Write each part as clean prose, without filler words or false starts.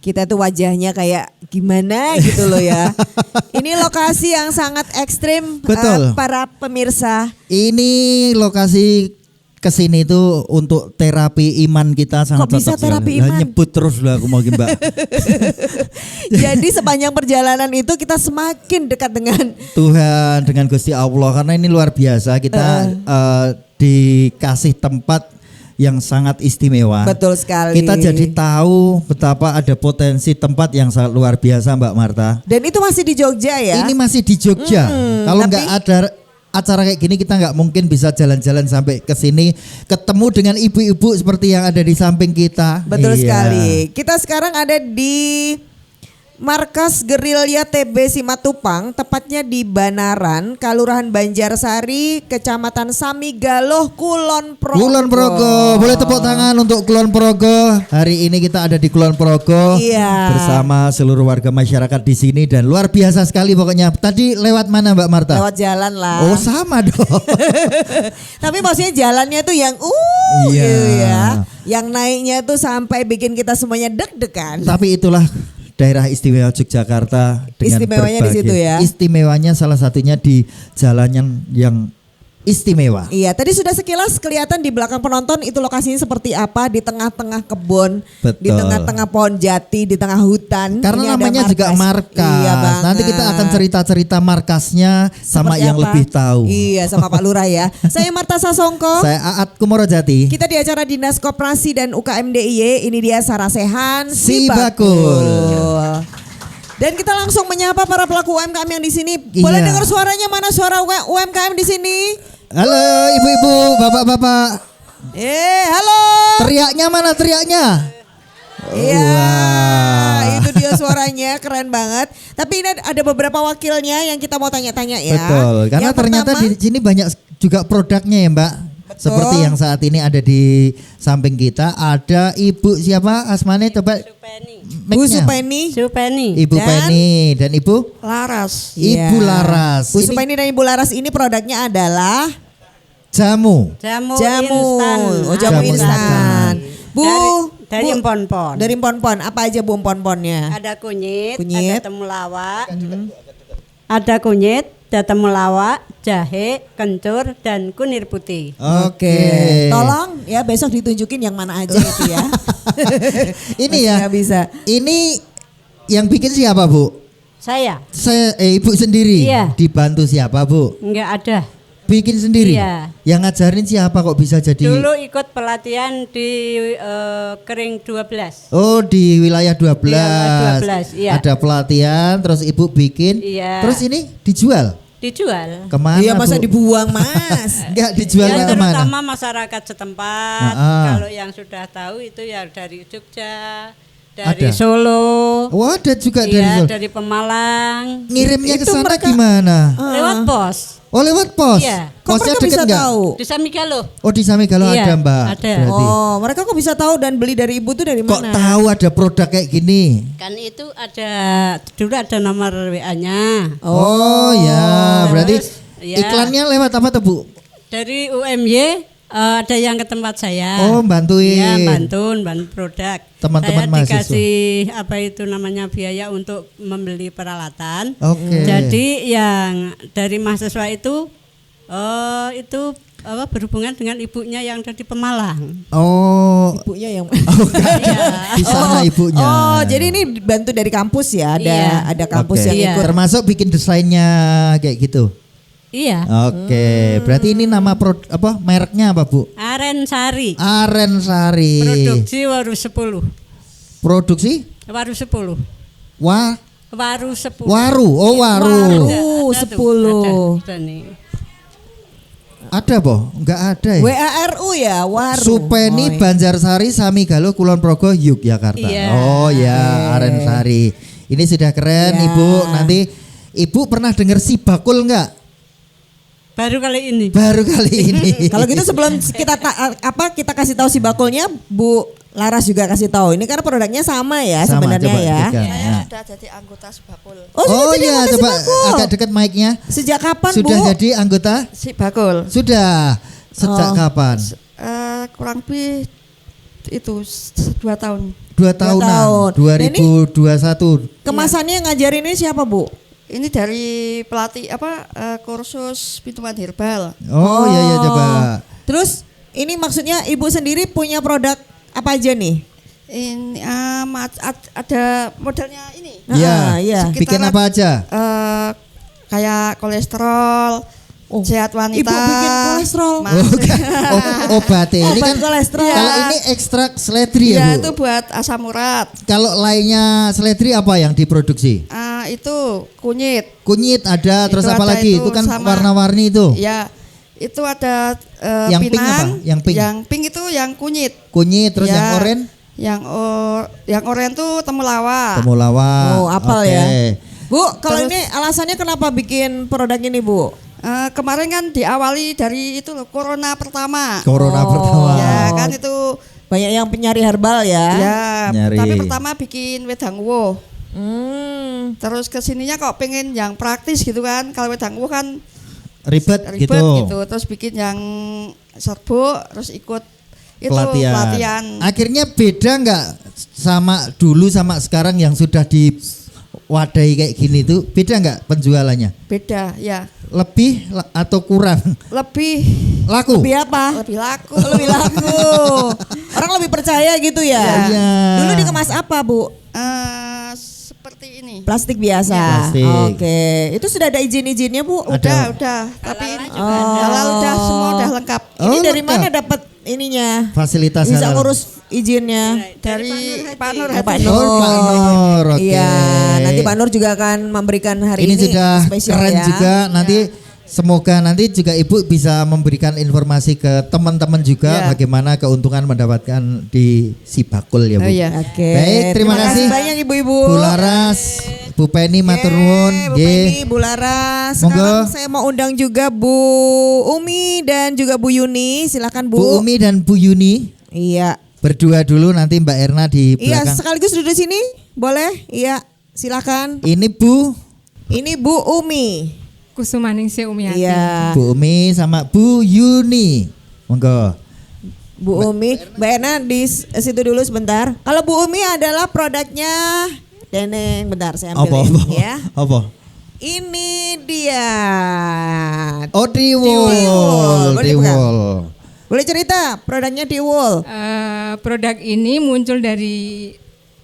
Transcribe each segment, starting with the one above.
kita tuh wajahnya kayak gimana gitu loh ya. Ini lokasi yang sangat ekstrim. Betul. Para pemirsa. Ini lokasi kesini tuh untuk terapi iman kita sangat Kok bisa cocok terapi sekali. Lah, iman? nyebut terus lah aku mau Mbak. Jadi sepanjang perjalanan itu kita semakin dekat dengan Tuhan, dengan Gusti Allah, karena ini luar biasa kita dikasih tempat yang sangat istimewa. betul sekali. Kita jadi tahu betapa ada potensi tempat yang sangat luar biasa Mbak Marta. Dan itu masih di Jogja ya. Ini masih di Jogja. Kalau tapi- nggak ada acara kayak gini kita nggak mungkin bisa jalan-jalan sampai ke sini ketemu dengan ibu-ibu seperti yang ada di samping kita. Betul Iya. sekali. Kita sekarang ada di Markas Gerilya TB Simatupang, tepatnya di Banaran, Kelurahan Banjarsari, Kecamatan Samigaloh, Kulon Progo. Kulon Progo, boleh tepuk tangan untuk Kulon Progo. Hari ini kita ada di Kulon Progo Iya. bersama seluruh warga masyarakat di sini dan luar biasa sekali pokoknya. Tadi lewat mana Mbak Marta? Lewat jalan lah. Oh sama dong. Tapi maksudnya jalannya tuh yang Iya. gitu ya. Yang naiknya tuh sampai bikin kita semuanya deg-degan. Tapi itulah daerah istimewa Yogyakarta dengan Istimewanya di berbagai situ ya. Istimewanya salah satunya di jalan yang istimewa. Iya, tadi sudah sekilas kelihatan di belakang penonton itu lokasinya seperti apa, di tengah-tengah kebun, Betul. di tengah-tengah pohon jati, di tengah hutan. Karena Ini ada namanya juga markas. Iya banget. Nanti kita akan cerita-cerita markasnya sama Seperti yang apa? lebih tahu. Iya, sama Pak Lurah ya. Saya Marta Sasongko. Saya Aat Kumorojati. Kita di acara Dinas Koperasi dan UKM DIY. Ini dia Sarasehan Si Si Bakul. Bakul. Dan kita langsung menyapa para pelaku UMKM yang di sini. Boleh Iya. dengar suaranya? Mana suara UMKM di sini? Halo ibu-ibu, bapak-bapak. Halo. Teriaknya mana teriaknya? Iya, Wah. itu dia suaranya keren banget. Tapi ini ada beberapa wakilnya yang kita mau tanya-tanya ya. Betul, karena Yang ternyata pertama, di sini banyak juga produknya ya Mbak. Betul. Seperti yang saat ini ada di samping kita ada Ibu siapa Asmane coba Bu mic-nya. Supeni, Ibu dan Penny dan Ibu Laras. Ibu Iya. Laras. Bu Ini Supeni dan Ibu Laras ini produknya adalah jamu. Jamu jamu. instan. Oh, jamu Jamu instan. Bu, Dari Bu, empon-pon. dari empon-pon. Apa aja Bu empon-ponnya? Ada kunyit, Kunyit. ada temulawak. Ada kunyit, ada temulawak, jahe, kencur, dan kunir putih. Oke. Tolong ya besok ditunjukin yang mana aja itu ya. Ini Masih ya. nggak bisa. Ini yang bikin siapa Bu? Saya Saya Ibu sendiri. Iya. Dibantu siapa Bu? nggak ada. Bikin sendiri. Iya. Yang ngajarin siapa kok bisa jadi? Dulu ikut pelatihan di Kering 12. Oh di wilayah 12. Di wilayah 12, iya. Ada pelatihan terus Ibu bikin. Iya. Terus ini dijual. Dijual. Kemana Iya masa Bu? dibuang Mas. Enggak dijual Ya, kemana? terutama masyarakat setempat. Kalau yang sudah tahu itu ya dari Jogja, dari Ada? Solo, Oh ada juga dari iya, Solo. dari Pemalang. Ngirimnya ke Itu sana mereka- gimana? Lewat pos. Oh lewat pos. Iya. Kok Posnya mereka deket bisa nggak? tahu? Di Samigalo. Oh di Samigalo Iya, ada Mbak. ada. Berarti. Oh, mereka kok bisa tahu dan beli dari Ibu tuh dari Kok mana? tahu ada produk kayak gini? Kan itu ada dulu ada nomor WA-nya. Oh, ya, berarti Terus, ya. iklannya lewat apa tuh Bu? Dari UMY ada yang ke tempat saya. Oh, bantuin. Iya, bantu produk. Teman-teman saya mahasiswa. dikasih apa itu namanya biaya untuk membeli peralatan. Oke. Jadi yang dari mahasiswa itu berhubungan dengan ibunya yang ada di Pemalang. Oh, Ibunya yang di sana ibunya. Oh, jadi ini bantu dari kampus ya? Iya. Ada kampus Oke. yang Iya. ikut. Termasuk bikin desainnya kayak gitu. Iya. Oke, berarti ini nama mereknya apa Bu? Aren Sari. Aren Sari. Produksi Waru 10. Produksi Waru 10. Waru 10. Waru. Oh, Waru. Waru. Ada 10. Ada nih. Ada po? Enggak ada ya? WARU ya, Waru. Supeni Oh, iya. Banjarsari Samigalo Kulon Progo Yogyakarta. Iya. Oh ya, Aren Sari. Ini sudah keren Ya. Ibu. Nanti Ibu pernah dengar si bakul enggak? Baru kali ini. Baru kali ini. Kalau gitu sebelum kita kasih tahu si bakulnya, Bu Laras juga kasih tahu. Ini karena produknya sama ya Sama, sebenarnya coba ya. pegang. Iya. Ya. Sudah jadi anggota Sibakul. Oh, sudah Oh jadi iya, anggota coba Sibakul. agak dekat mic-nya. Sejak kapan Sudah Bu? jadi anggota? Sibakul. Sudah. Sejak Oh. kapan? Kurang lebih itu 2 tahun. 2 tahun. tahunan. Nah, ini 2021. kemasannya yang ngajarin ini siapa Bu? Ini dari pelatih kursus minuman herbal. Oh, iya iya coba. Terus ini maksudnya Ibu sendiri punya produk apa aja nih? Ini ada modelnya ini. Iya. iya. Bikin apa aja? Kayak kolesterol, sehat wanita. Ibu bikin kolesterol. Obat ini Obat kan kolesterol. kalau ini ekstrak seledri Ya ya, itu Bu. buat asam urat. Kalau lainnya seledri apa yang diproduksi? Itu kunyit. Kunyit ada, terus Itu apa ada lagi? itu Itu kan sama- warna-warni itu. Ya, itu ada Yang pink pinang. apa? Yang pink. Yang pink itu yang kunyit. Kunyit terus Ya, yang oren Yang oren tuh temulawak. temulawak. Oh, apal Oke. ya. Bu, kalau Terus- ini alasannya kenapa bikin produk ini Bu? Kemarin kan diawali dari itu loh, corona pertama. Corona pertama. Ya kan itu. Banyak yang penyari herbal ya. Ya, Nyari. tapi pertama bikin wedang woh. Terus kesininya kok pengen yang praktis gitu kan. Kalau wedang woh kan Ribet ribet gitu. gitu. Terus bikin yang serbuk, terus ikut itu Pelatihan. pelatihan. Akhirnya beda nggak sama dulu sama sekarang yang sudah diwadahi kayak gini tuh? Beda nggak penjualannya? Beda ya. Lebih atau kurang? Lebih Laku? Lebih apa? lebih laku. Lebih laku. Orang lebih percaya gitu ya. Iya. Dulu dikemas apa Bu? Seperti ini. Plastik biasa. Plastik. Oke. Itu sudah ada izin-izinnya Bu? Udah. Tapi halal udah semua udah lengkap. Ini Oh, dari lengkap. mana dapat ininya? Fasilitas Bisa halal. ngurus izinnya. Dari Pak Nur Oh, Pak Hadi. Nur. Oh, Pak Nur, oke. Iya, nanti Pak Nur juga akan memberikan hari Ini ini sudah spesial keren ya. juga. Nanti semoga nanti juga Ibu bisa memberikan informasi ke teman-teman juga Ya. bagaimana keuntungan mendapatkan di si bakul ya Bu. Oh iya. Oke. Baik, terima kasih. banyak Ibu-ibu. Bu Laras, Bu Penny matur nuwun. Bu Nggih. Penny, Bu Laras. Monggo. Sekarang saya mau undang juga Bu Umi dan juga Bu Yuni. Silakan Bu. Bu Umi dan Bu Yuni Iya. berdua dulu, nanti Mbak Erna di Iya, belakang. sekaligus duduk sini. Boleh? Iya, silakan. Ini Bu Ini Bu Umi. Kusumaningsih Umiati. Iya. Bu Umi sama Bu Yuni. Monggo. Bu Umi, Mbak Erna di situ dulu sebentar. Kalau Bu Umi adalah produknya Deneng, bentar saya Apa ambil apa? ini ya. Apa? Ini dia. Oh, Tiwul. Boleh Tiwul. Boleh cerita produknya Tiwul. Produk ini muncul dari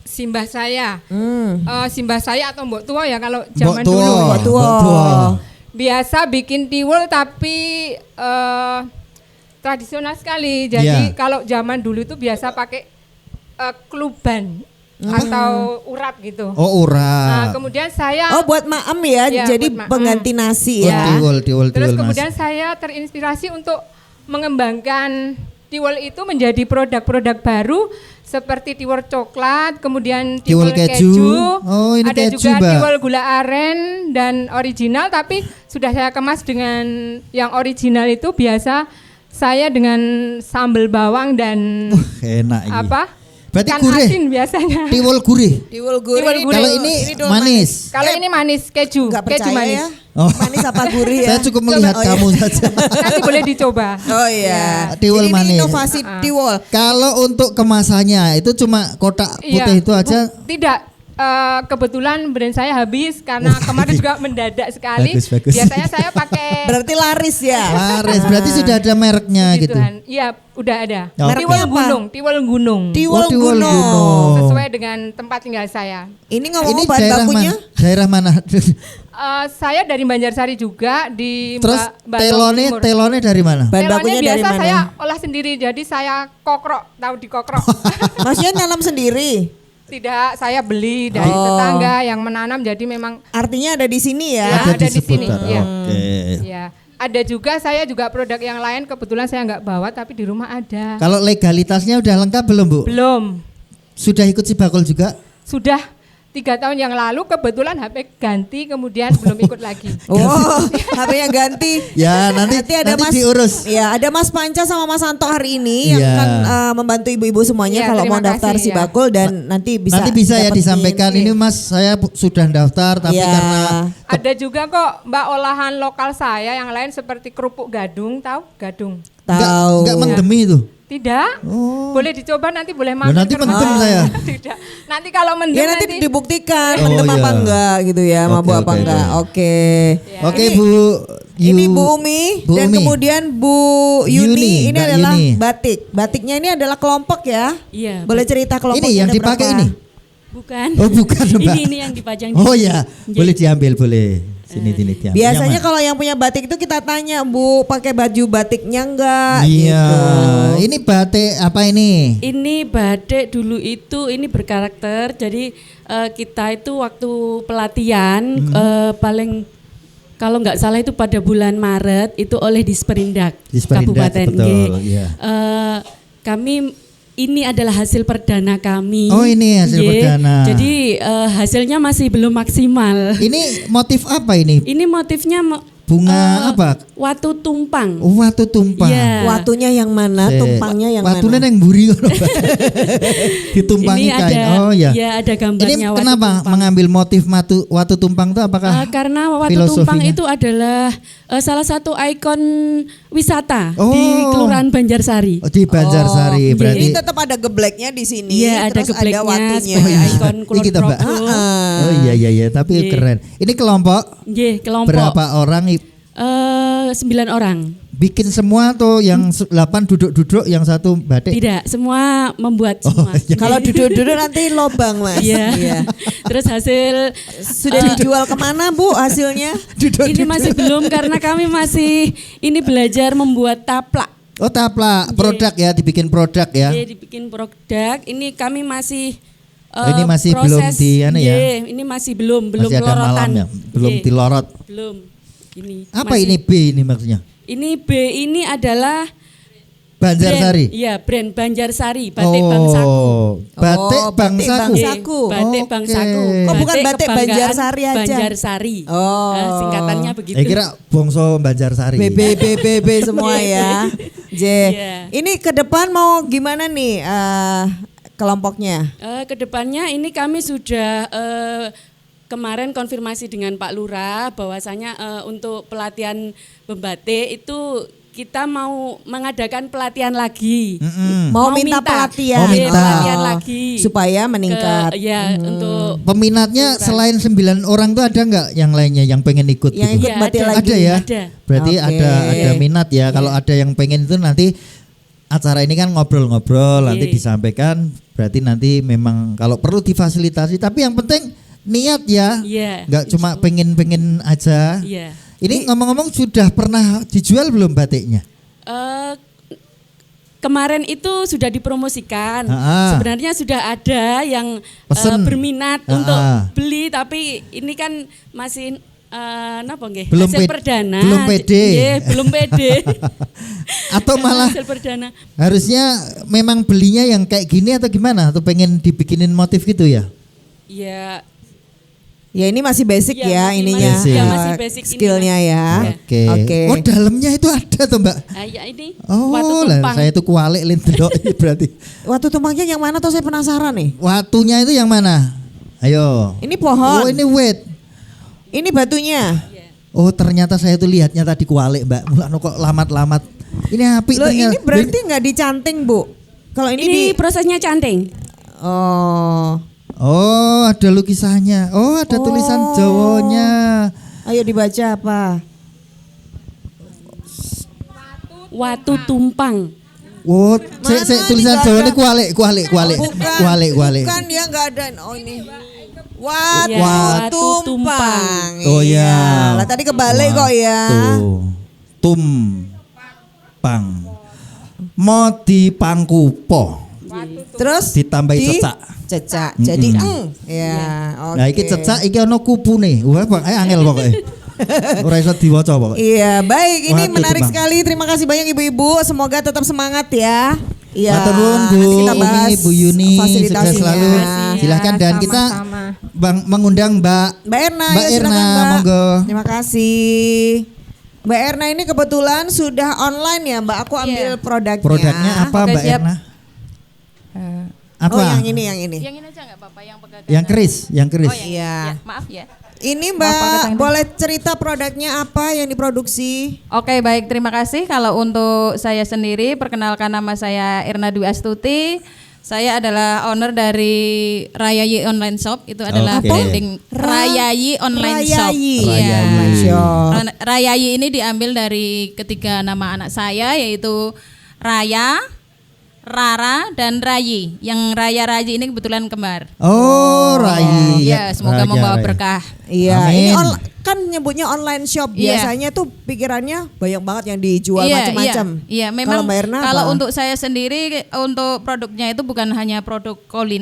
simbah saya. Simbah saya atau mbok tua ya kalau zaman Mbok tua. dulu. ya. Mbok tua. Mbok tua. Biasa bikin tiwul tapi tradisional sekali. Jadi Iya. kalau zaman dulu itu biasa pakai kluban atau urap gitu. Oh, Nah, urat. kemudian saya Oh, buat maem ya. Iya, Jadi buat maem. pengganti nasi Oh, ya. Tiwul, Terus Mas. kemudian saya terinspirasi untuk mengembangkan tiwul itu menjadi produk-produk baru seperti tiwul coklat, kemudian Tiwul tiwul keju. keju, Oh, ini ada keju, juga Mbak. tiwul gula aren dan original, tapi sudah saya kemas dengan yang original itu biasa saya dengan sambal bawang dan Enak ini. apa? Berarti ikan gurih. asin biasanya. Tiwul gurih. Tiwul gurih. Tiwul gurih. Kalau ini dulu manis. Kalau ini manis keju, Enggak keju percaya manis. ya. Oh. Manis apa gurih ya? Saya cukup melihat Oh, iya. kamu saja. Nanti boleh dicoba. Oh iya. Tiwul Jadi manis. Ini inovasi tiwul. Kalau untuk kemasannya itu cuma kotak putih itu aja. Tidak. Kebetulan brand saya habis karena kemarin juga mendadak sekali. Bagus, bagus. Biasanya saya pakai Berarti laris ya. Laris, berarti sudah ada mereknya gitu. gituan. Iya, udah ada. Oh. Mereknya Tiwul apa? gunung, tiwul gunung. Tiwul Oh, tiwul gunung. gunung. Sesuai dengan tempat tinggal saya. Ini Ini ngomong bahan daerah bakunya. mana? Daerah mana? Saya dari Banjarsari juga di Terus Balong Timur. telonnya dari mana? Bahan Telonnya bakunya dari biasa mana? saya olah sendiri, jadi saya kokrok, tahu dikokrok. Maksudnya nanam sendiri. Tidak, saya beli dari Oh. tetangga yang menanam, jadi memang Artinya ada di sini ya. Ya, ada di sini, seputar. iya. Oke. ya. Ada juga saya juga produk yang lain kebetulan saya nggak bawa tapi di rumah ada. Kalau legalitasnya udah lengkap belum, Bu? Belum. Sudah ikut si bakul juga? Sudah 3 tahun yang lalu kebetulan HP ganti kemudian belum ikut lagi. Oh, HP-nya ganti. Ya, nanti ada nanti Mas diurus. Ya, ada Mas Panca sama Mas Santo hari ini yang Iya. akan membantu ibu-ibu semuanya Iya, kalau mau terima daftar kasih, si ya. bakul dan nanti bisa Nanti bisa ya dapetin. disampaikan ini Mas, saya sudah daftar tapi Iya. karena Ada juga kok Mbak olahan lokal saya yang lain seperti kerupuk gadung, tahu? Gadung. Tahu. enggak mendemi itu. Tidak. Oh. Boleh dicoba nanti boleh Loh, mampir. nanti ke rumah. mendem saya. Tidak. Nanti kalau mendem Ya nanti dibuktikan Oh, mendem apa iya. enggak gitu ya, Oke, mabuk apa oke, enggak. oke. Oke. Oke Ini- Bu. Ini Bu Umi Bu dan Umi. kemudian Bu Yuni, Yuni, ini Mbak adalah Yuni. batik. Batiknya ini adalah kelompok ya. Iya. Boleh cerita kelompoknya Ini yang ada dipakai berapa? ini. Bukan. Oh bukan Mbak. ini yang dipajang. Oh ya, boleh diambil boleh. Sini diambil. Biasanya Yang kalau yang punya batik itu kita tanya, Bu, pakai baju batiknya enggak? mana? Iya. Gitu. Ini batik apa ini? Ini batik dulu itu ini berkarakter. Jadi kita itu waktu pelatihan paling kalau nggak salah itu pada bulan Maret itu oleh Disperindak Disperindak, Kabupaten betul, G. iya. Kami ini adalah hasil perdana kami. Oh, ini hasil Ye. perdana. Jadi hasilnya masih belum maksimal. Ini motif apa ini? Ini motifnya Bunga apa? Watu tumpang. Oh, watu tumpang. Iya. Watunya yang mana, tumpangnya yang Watunya mana? yang buri ngono, Mbak. Ditumpangi Ini kain. ada, Oh ya. ya ada gambarnya. Ini watu kenapa tumpang. mengambil motif watu tumpang itu apakah? Karena watu filosofinya? tumpang itu adalah salah satu ikon wisata Oh. di Kelurahan Banjarsari. Oh, di Banjarsari Oh, berarti. Ini tetap ada gebleknya di sini, Iya, ada terus gebleknya ada watunya. sebagai ikon Ini Kulon kita, Mbak. Progo. Oh iya tapi Iya. keren. Ini kelompok Nggih, kelompok berapa orang 9 orang. bikin semua tuh yang 8 duduk-duduk yang satu batik. Tidak, semua membuat semua. iya. Kalau duduk-duduk nanti lobang, Mas. Iya. Terus hasil Sudah dijual kemana, Bu, hasilnya? ini masih belum karena kami masih ini belajar membuat taplak. Oh taplak, produk ya, dibikin produk ya. Iya, dibikin produk. Ini kami masih Ini masih belum di anu ya? Iya, ini masih belum Masih ada kelorotan. malamnya, belum Iya, dilorot. Belum. Ini. Apa masih- ini B ini maksudnya? Ini B ini adalah Banjarsari. brand, iya, brand Banjarsari, batik Bangsaku. Batik Oh, batik Bangsaku. Bangsaku. Batik Oke. Bangsaku. Oh, bukan batik kebanggaan Banjarsari aja. Banjarsari. Oh. Singkatannya begitu. Kira bongso Banjarsari. BB semua ya. J. Iya. Ini ke depan mau gimana nih kelompoknya? Kedepannya ini kami sudah kemarin konfirmasi dengan Pak Lurah bahwasanya untuk pelatihan membatik itu kita mau mengadakan pelatihan lagi. Mau minta pelatihan. Oh, Iya, minta. pelatihan lagi. Supaya meningkat. Ya, untuk Peminatnya selain 9 orang tuh ada nggak yang lainnya yang pengen ikut Yang gitu? ikut Iya, batik ada. lagi. Ada ya? Ada. Berarti Oke. ada minat ya. Kalau ada yang pengen itu nanti acara ini kan ngobrol-ngobrol nanti Iya. disampaikan. Berarti nanti memang kalau perlu difasilitasi. Tapi yang penting niat ya. Iya. Nggak cuma pengen-pengen aja. Iya. Ini ngomong-ngomong sudah pernah dijual belum batiknya? Eh, kemarin itu sudah dipromosikan. Ah. Sebenarnya sudah ada yang Pesen. berminat Ah. untuk beli, tapi ini kan masih napa nggih? Belum Hasil ped- perdana. belum pede. Nggih, belum pede. Atau malah hasil perdana. harusnya memang belinya yang kayak gini atau gimana? Atau pengen dibikinin motif gitu ya? Ya, Ya ini masih basic Iya, ya masih- ininya. masih- ya, masih basic ini, skillnya Mas. ya. Iya. Oke. Oke. Oh dalamnya itu ada tuh Mbak. ya ini Oh watu lah tumpang. saya tuh kualik lin delok berarti. Waktu tumpangnya yang mana tuh saya penasaran nih. Watunya itu yang mana? Ayo. Ini pohon. Oh ini wet. Ini batunya. Oh ternyata saya tuh lihatnya tadi kualik Mbak. Mulane kok lamat-lamat. Ini api Loh ternyata. ini berarti nggak dicanting, Bu. Kalau ini, Ini di prosesnya canting. Oh. Oh ada lukisannya. Oh ada tulisan Jawanya. Ayo dibaca apa? Watu tumpang. Oh, Mana tulisan nggak Jawanya ada? kualik. Kualik. Bukan dia nggak ada. Oh ini. Iya, Watu watu tumpang. Oh ya. Lah tadi kebalik kok ya. Tumpang. Mau dipangkupo. Terus Ditambahi cecak. Cecak. Jadi ya. Oke. Nah iki cecak iki ana kupune. Wah, angel pokoke. Ora iso diwaca pokoke. Iya, baik. Ini Watu menarik tumpang. sekali. Terima kasih banyak Ibu-ibu. Semoga tetap semangat ya. Iya. Matur nuwun Bu nanti kita bahas Umi, Bu Yuni, sukses fasilitasinya. selalu. Iya, Silahkan dan kita sama-sama. mengundang Mbak Mbak Erna, Mbak ya, Erna, silakan, Mbak. monggo. Terima kasih. Mbak Erna ini kebetulan sudah online ya, Mbak. Aku ambil produknya. Produknya apa Oke, Mbak siap. Erna? Apa? Oh, yang ini. Yang ini aja nggak apa-apa, yang pegang. Yang keris. Oh, Iya. Maaf ya. Ini Apa Mbak katanya? boleh cerita produknya apa yang diproduksi? Oke, baik, terima kasih. Kalau untuk saya sendiri, perkenalkan nama saya Irna Dwi Astuti. Saya adalah owner dari Rayayi Online Shop. Itu adalah Oke. branding Rayayi Online Shop. Rayayi. Iya. Online Shop. Rayayi ini diambil dari ketiga nama anak saya, yaitu Raya, Rara, dan Rayi. Yang Rayi ini kebetulan kembar. Oh, Rai. Ya, semoga Raja, membawa Rai. berkah. Iya, Amin. ini kan nyebutnya online shop. Iya. Biasanya tuh pikirannya banyak banget yang dijual Iya, macam-macam. Iya, memang Kalau Mbak Erna kalau apa? untuk saya sendiri, untuk produknya itu bukan hanya produk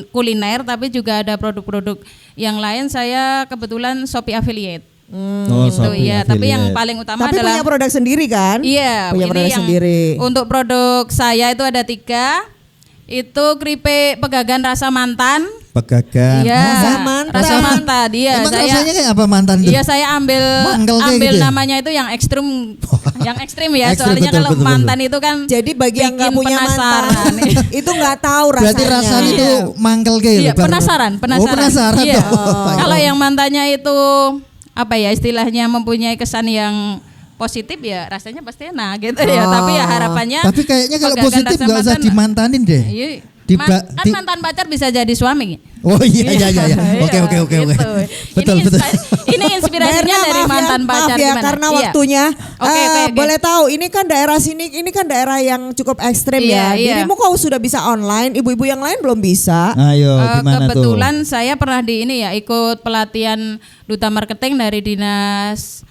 kuliner, tapi juga ada produk-produk yang lain. Saya kebetulan Shopee affiliate. Oh, Gitu, Shopee ya. Tapi yang affiliate. paling utama Tapi adalah punya produk sendiri kan? iya, punya ini produk yang sendiri. untuk produk saya itu ada 3. Itu keripik pegagan rasa mantan. Pegagan. Iya, Rasa mantan. rasa mantan. Iya, Emang saya rasanya kayak apa mantan tuh? Iya, saya ambil Mangkel kayak gitu ya? namanya itu yang ekstrim, yang ekstrim ya. Ekstrim, Soalnya betul, kalau betul, mantan itu kan Jadi bagi yang nggak bikin punya penasaran. mantan itu nggak tahu rasanya. Berarti rasanya itu mangkel kayak Iya, lebar. penasaran. Oh, penasaran. Iya. Oh. Kalau yang mantannya itu apa ya istilahnya mempunyai kesan yang positif ya rasanya pasti enak gitu ya. Tapi ya harapannya Tapi kayaknya kalau pegagan positif rasa nggak usah mantan- dimantanin deh. Iya. Diba- Kan di- mantan pacar bisa jadi suami. Oh iya iya iya. Oke Iya, oke oke oke. gitu. Betul ini betul. Ini inspirasinya Mbak Erna, dari maaf mantan ya, pacar maaf ya gimana? karena Iya. waktunya. Oke, oke. Boleh tahu ini kan daerah sini, ini kan daerah yang cukup ekstrim ya. Iya, iya. Dirimu kok sudah bisa online, ibu-ibu yang lain belum bisa. Ayo gimana tuh? Kebetulan saya pernah di ini ya ikut pelatihan duta marketing dari dinas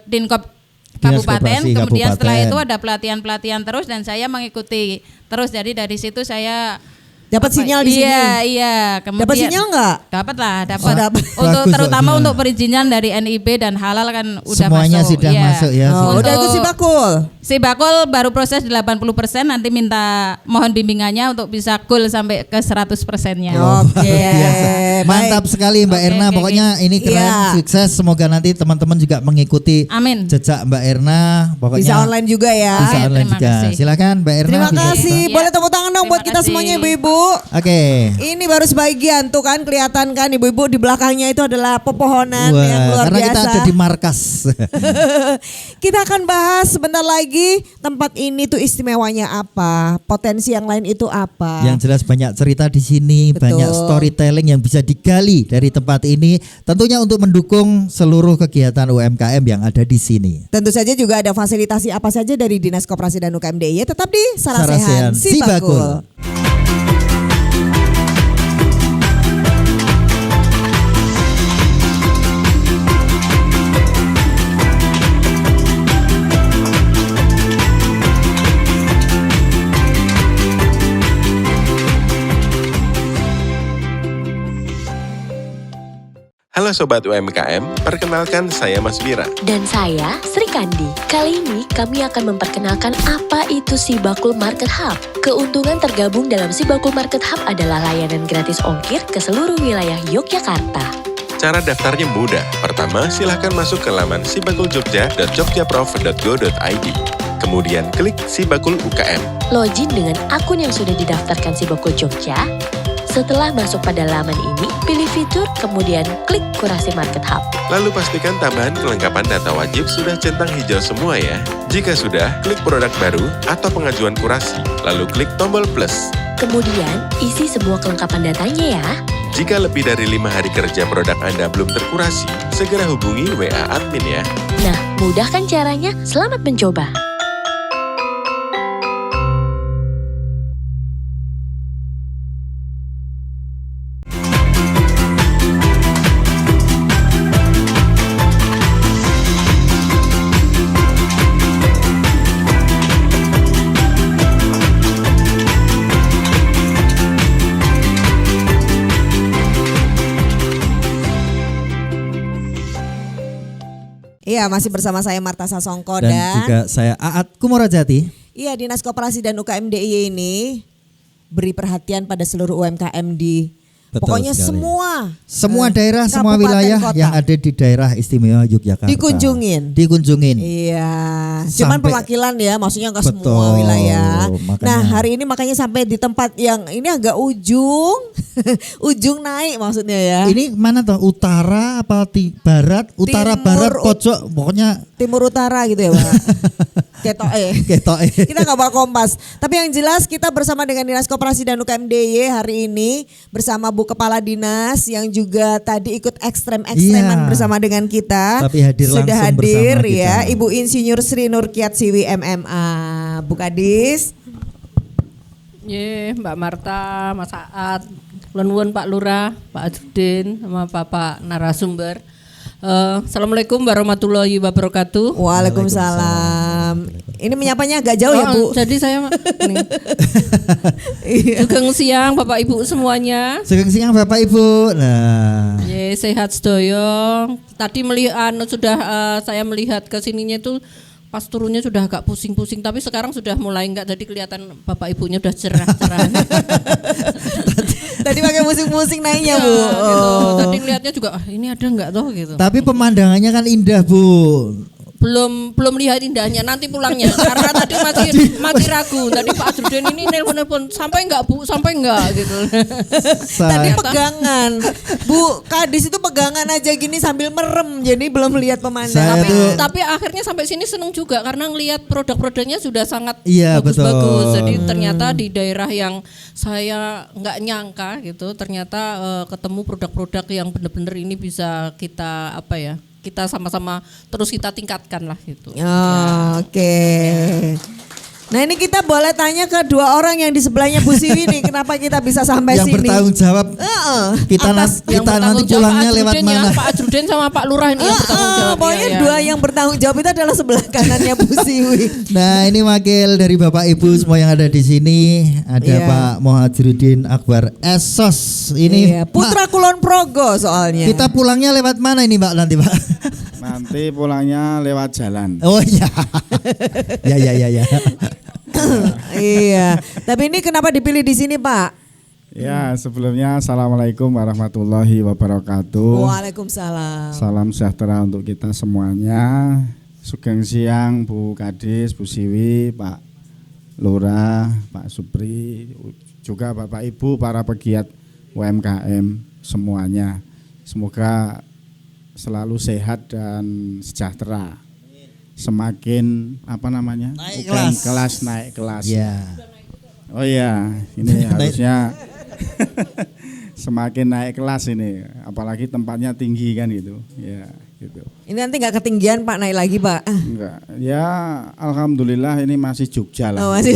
Dinkop Dinas Kabupaten. Koperasi Kemudian setelah Kabupaten. itu ada pelatihan terus dan saya mengikuti terus. Jadi dari situ saya Dapat sinyal di sini. Iya. Kemudian Dapat sinyal nggak? Dapat lah, dapat. Oh, dapat. Untuk Bagus, terutama Soalnya. untuk perizinan dari NIB dan halal kan udah Semuanya masuk. sudah masuk ya, Oh, Untuk- udah ikut si bakul. Si bakul baru proses 80%, nanti minta mohon bimbingannya untuk bisa goal sampai ke 100%-nya. Oke. Luar biasa. Mantap Baik. sekali Mbak Oke, Erna. oke, Pokoknya ini keren, Iya. sukses. Semoga nanti teman-teman juga mengikuti Amin. jejak Mbak Erna. Pokoknya Bisa online juga ya. Bisa Oke, online terima juga. kasih. Silakan Mbak Erna. Terima bisa kasih. Iya. Boleh tepuk tangan dong buat Terima kita kasih. semuanya ibu-ibu. Oke. Ini baru sebagian tuh kan kelihatan kan ibu-ibu di belakangnya itu adalah pepohonan Wah, yang luar karena biasa. kita ada di markas. Kita akan bahas sebentar lagi tempat ini tuh istimewanya apa, potensi yang lain itu apa. Yang jelas banyak cerita di sini, Betul. banyak storytelling yang bisa digali dari tempat ini. Tentunya untuk mendukung seluruh kegiatan UMKM yang ada di sini. Tentu saja juga ada fasilitasi apa saja dari Dinas Koperasi dan UKM DIY tetap di Sarasehan Sarasehan Sibakul. Halo Sobat UMKM, perkenalkan saya Mas Bira. Dan saya, Sri Kandi. Kali ini kami akan memperkenalkan apa itu Sibakul Market Hub. Keuntungan tergabung dalam Sibakul Market Hub adalah layanan gratis ongkir ke seluruh wilayah Yogyakarta. Cara daftarnya mudah. Pertama, silahkan masuk ke laman sibakuljogja.jogjaprof.go.id. Kemudian klik Sibakul UKM. Login dengan akun yang sudah didaftarkan Sibakul Jogja. Setelah masuk pada laman ini, pilih fitur, kemudian klik kurasi Market Hub. Lalu pastikan tambahan kelengkapan data wajib sudah centang hijau semua ya. Jika sudah, klik produk baru atau pengajuan kurasi. Lalu klik tombol plus. Kemudian, isi semua kelengkapan datanya ya. Jika lebih dari 5 hari kerja produk Anda belum terkurasi, segera hubungi WA admin ya. Nah, mudah kan caranya? Selamat mencoba. Iya, masih bersama saya Marta Sasongko Dan dan juga saya Aat Kumorajati. iya Dinas Koperasi dan UKM DIY ini beri perhatian pada seluruh UMKM di Betul Pokoknya sekali. Semua daerah, semua kabupaten, wilayah kota. yang ada di daerah istimewa Yogyakarta dikunjungin. Iya, cuman Sampai- perwakilan ya, maksudnya nggak semua Betul, wilayah. makanya. Nah hari ini makanya sampai di tempat yang ini agak ujung, ujung naik maksudnya ya. Ini mana tuh? Utara apa barat? Utara, Timur, barat, pojok, pokoknya Timur Utara gitu ya Pak. Ketoke. ketoke. Kita nggak bawa kompas. Tapi yang jelas kita bersama dengan Dinas Koperasi dan UKMDY hari ini bersama Bu Kepala Dinas yang juga tadi ikut ekstrem-ekstreman Iya. bersama dengan kita. Tapi hadir Sudah langsung hadir bersama ya kita. Ibu Insinyur Sri Nurkiat Siwi MMA. Bu Kadis. Mbak Marta, Mas Saat, Nuwun Pak Lurah, Pak Azudin, sama Bapak narasumber. Assalamualaikum warahmatullahi wabarakatuh. Waalaikumsalam. Ini menyapanya agak jauh ya Bu. Jadi saya Iya. Sugeng siang Bapak Ibu semuanya. Sugeng siang Bapak Ibu. Nah, Sehat sedoyo. Tadi melihat saya melihat ke sininya itu pas turunnya sudah agak pusing-pusing, tapi sekarang sudah mulai enggak, jadi kelihatan Bapak Ibunya udah cerah-cerah. Tadi pakai musik-musik naiknya Bu. Gitu. Oh. Tadi lihatnya juga ini ada enggak toh gitu. tapi pemandangannya kan indah Bu. Belum lihat indahnya, nanti pulangnya karena tadi masih ragu. Tadi Pak Adruden ini nelpon sampai enggak Bu, sampai enggak gitu. Tadi Saya, pegangan. Bu Kadis itu pegangan aja gini sambil merem. Jadi belum lihat Saya pemandangan. tuh- Tapi akhirnya sampai sini seneng juga karena ngelihat produk-produknya sudah sangat Iya, bagus-bagus. betul. Jadi ternyata di daerah yang saya nggak nyangka gitu, ternyata ketemu produk-produk yang benar-benar ini bisa kita kita sama-sama terus kita tingkatkan lah gitu. Oh, oke. Nah ini kita boleh tanya ke dua orang yang di sebelahnya Bu Siwi nih, kenapa kita bisa sampai yang sini? bertanggung jawab Heeh. kita Atas- Yang kita nanti bertanggung jawab pulangnya Pak lewat Adruden mana? Ya, Pak Adruden sama Pak Lurah ini yang bertanggung jawab. Pokoknya ya. dua yang bertanggung jawab itu adalah sebelah kanannya Bu Siwi. Nah, ini wakil dari Bapak Ibu semua yang ada di sini. Ada Iya. Pak Muhajiruddin Akbar Esos. Ini Iya, Putra Kulon Progo soalnya. Kita pulangnya lewat mana ini Mbak nanti Pak? Nanti pulangnya lewat jalan. Oh iya. ya. Iya. Tapi ini kenapa dipilih di sini Pak? Ya, sebelumnya Assalamualaikum warahmatullahi wabarakatuh. Waalaikumsalam. Salam sejahtera untuk kita semuanya. Sugeng siang Bu Kadis, Bu Siwi, Pak Lurah, Pak Supri, juga Bapak Ibu para pegiat UMKM semuanya. Semoga selalu sehat dan sejahtera. Semakin Naik naik kelas. Ya. Oh iya, ini harusnya semakin naik kelas ini, apalagi tempatnya tinggi kan gitu. Ya, gitu. Ini nanti nggak ketinggian Pak, naik lagi Pak. Enggak. Ya, alhamdulillah ini masih Jogja lah. Oh, masih.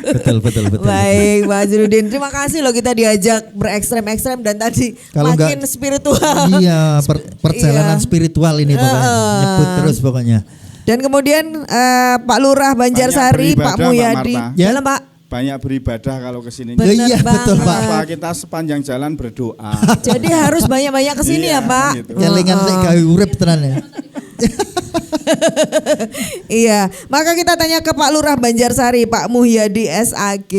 Betul. Baik, Pak Azrudin. Terima kasih loh kita diajak berekstrem-ekstrem dan tadi Kalau makin enggak- spiritual. Iya, perjalanan Iya. spiritual ini pokoknya. Nyebut terus pokoknya. Dan kemudian Pak Lurah Banjarsari, Banyak Pak beribadah, Mulyadi. Pak Marta. Ya. Dalam Pak. Banyak beribadah kalau ke sini. Bener Iya, betul, banget. Pak. Kenapa kita sepanjang jalan berdoa? Jadi harus banyak-banyak kesini Iya, ya Pak. gitu. Kelingan lek gawe urip tenan ya. Iya, maka kita tanya ke Pak Lurah Banjarsari, Pak Mulyadi SAG.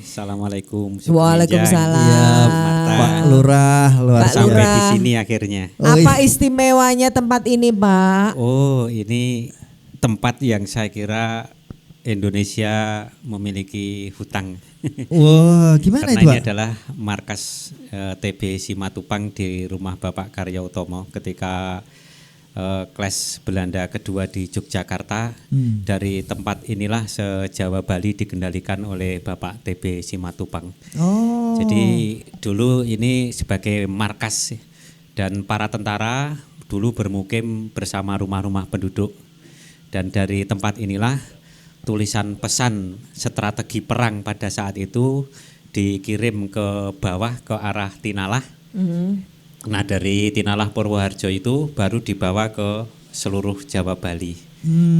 Assalamualaikum. Waalaikumsalam. Iya, Pak Lurah luar Pak Sampai Lurah. di sini akhirnya. Apa istimewanya tempat ini, Pak? Oh, ini tempat yang saya kira Indonesia memiliki hutang. Wah, gimana Karena itu, ini Pak? adalah markas TB Simatupang di rumah Bapak Karya Utomo ketika kelas Belanda kedua di Yogyakarta. Dari tempat inilah se-Jawa Bali dikendalikan oleh Bapak TB Simatupang. Oh. Jadi dulu ini sebagai markas dan para tentara dulu bermukim bersama rumah-rumah penduduk. Dan dari tempat inilah tulisan pesan strategi perang pada saat itu dikirim ke bawah ke arah Tinalah. Nah dari Tinalah Purwoharjo itu baru dibawa ke seluruh Jawa Bali.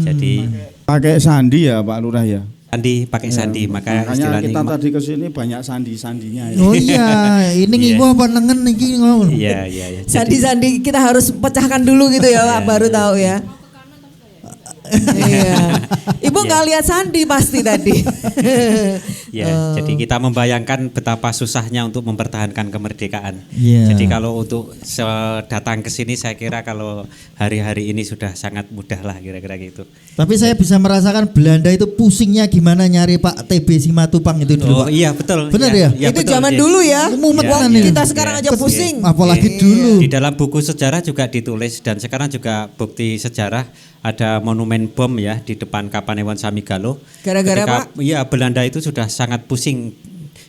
Jadi Pakai sandi ya Pak Lurah ya. sandi pakai sandi, maka Makanya istilahnya kita tadi ke sini banyak sandi-sandinya ya. Oh iya, ini ngiwo apa nengen iki ngono. Iya. Sandi-sandi kita harus pecahkan dulu gitu ya, Pak, baru tahu ya. Iya. Ibu nggak lihat Sandi pasti tadi. Ya, jadi kita membayangkan betapa susahnya untuk mempertahankan kemerdekaan. Iya. Jadi kalau untuk datang ke sini saya kira kalau hari-hari ini sudah sangat mudah lah kira-kira gitu. Tapi saya bisa merasakan Belanda itu pusingnya gimana nyari Pak TB Simatupang itu dulu, Pak. Iya betul. Benar ya? Itu betul, zaman ya. dulu ya. Mumet Ya, tenan ya. ini. Kita sekarang aja pusing. Apalagi dulu. Di dalam buku sejarah juga ditulis dan sekarang juga bukti sejarah ada monumen bom ya di depan Kapanewon Samigalo. Gara-gara Ketika, Pak? Iya, Belanda itu sudah sangat pusing.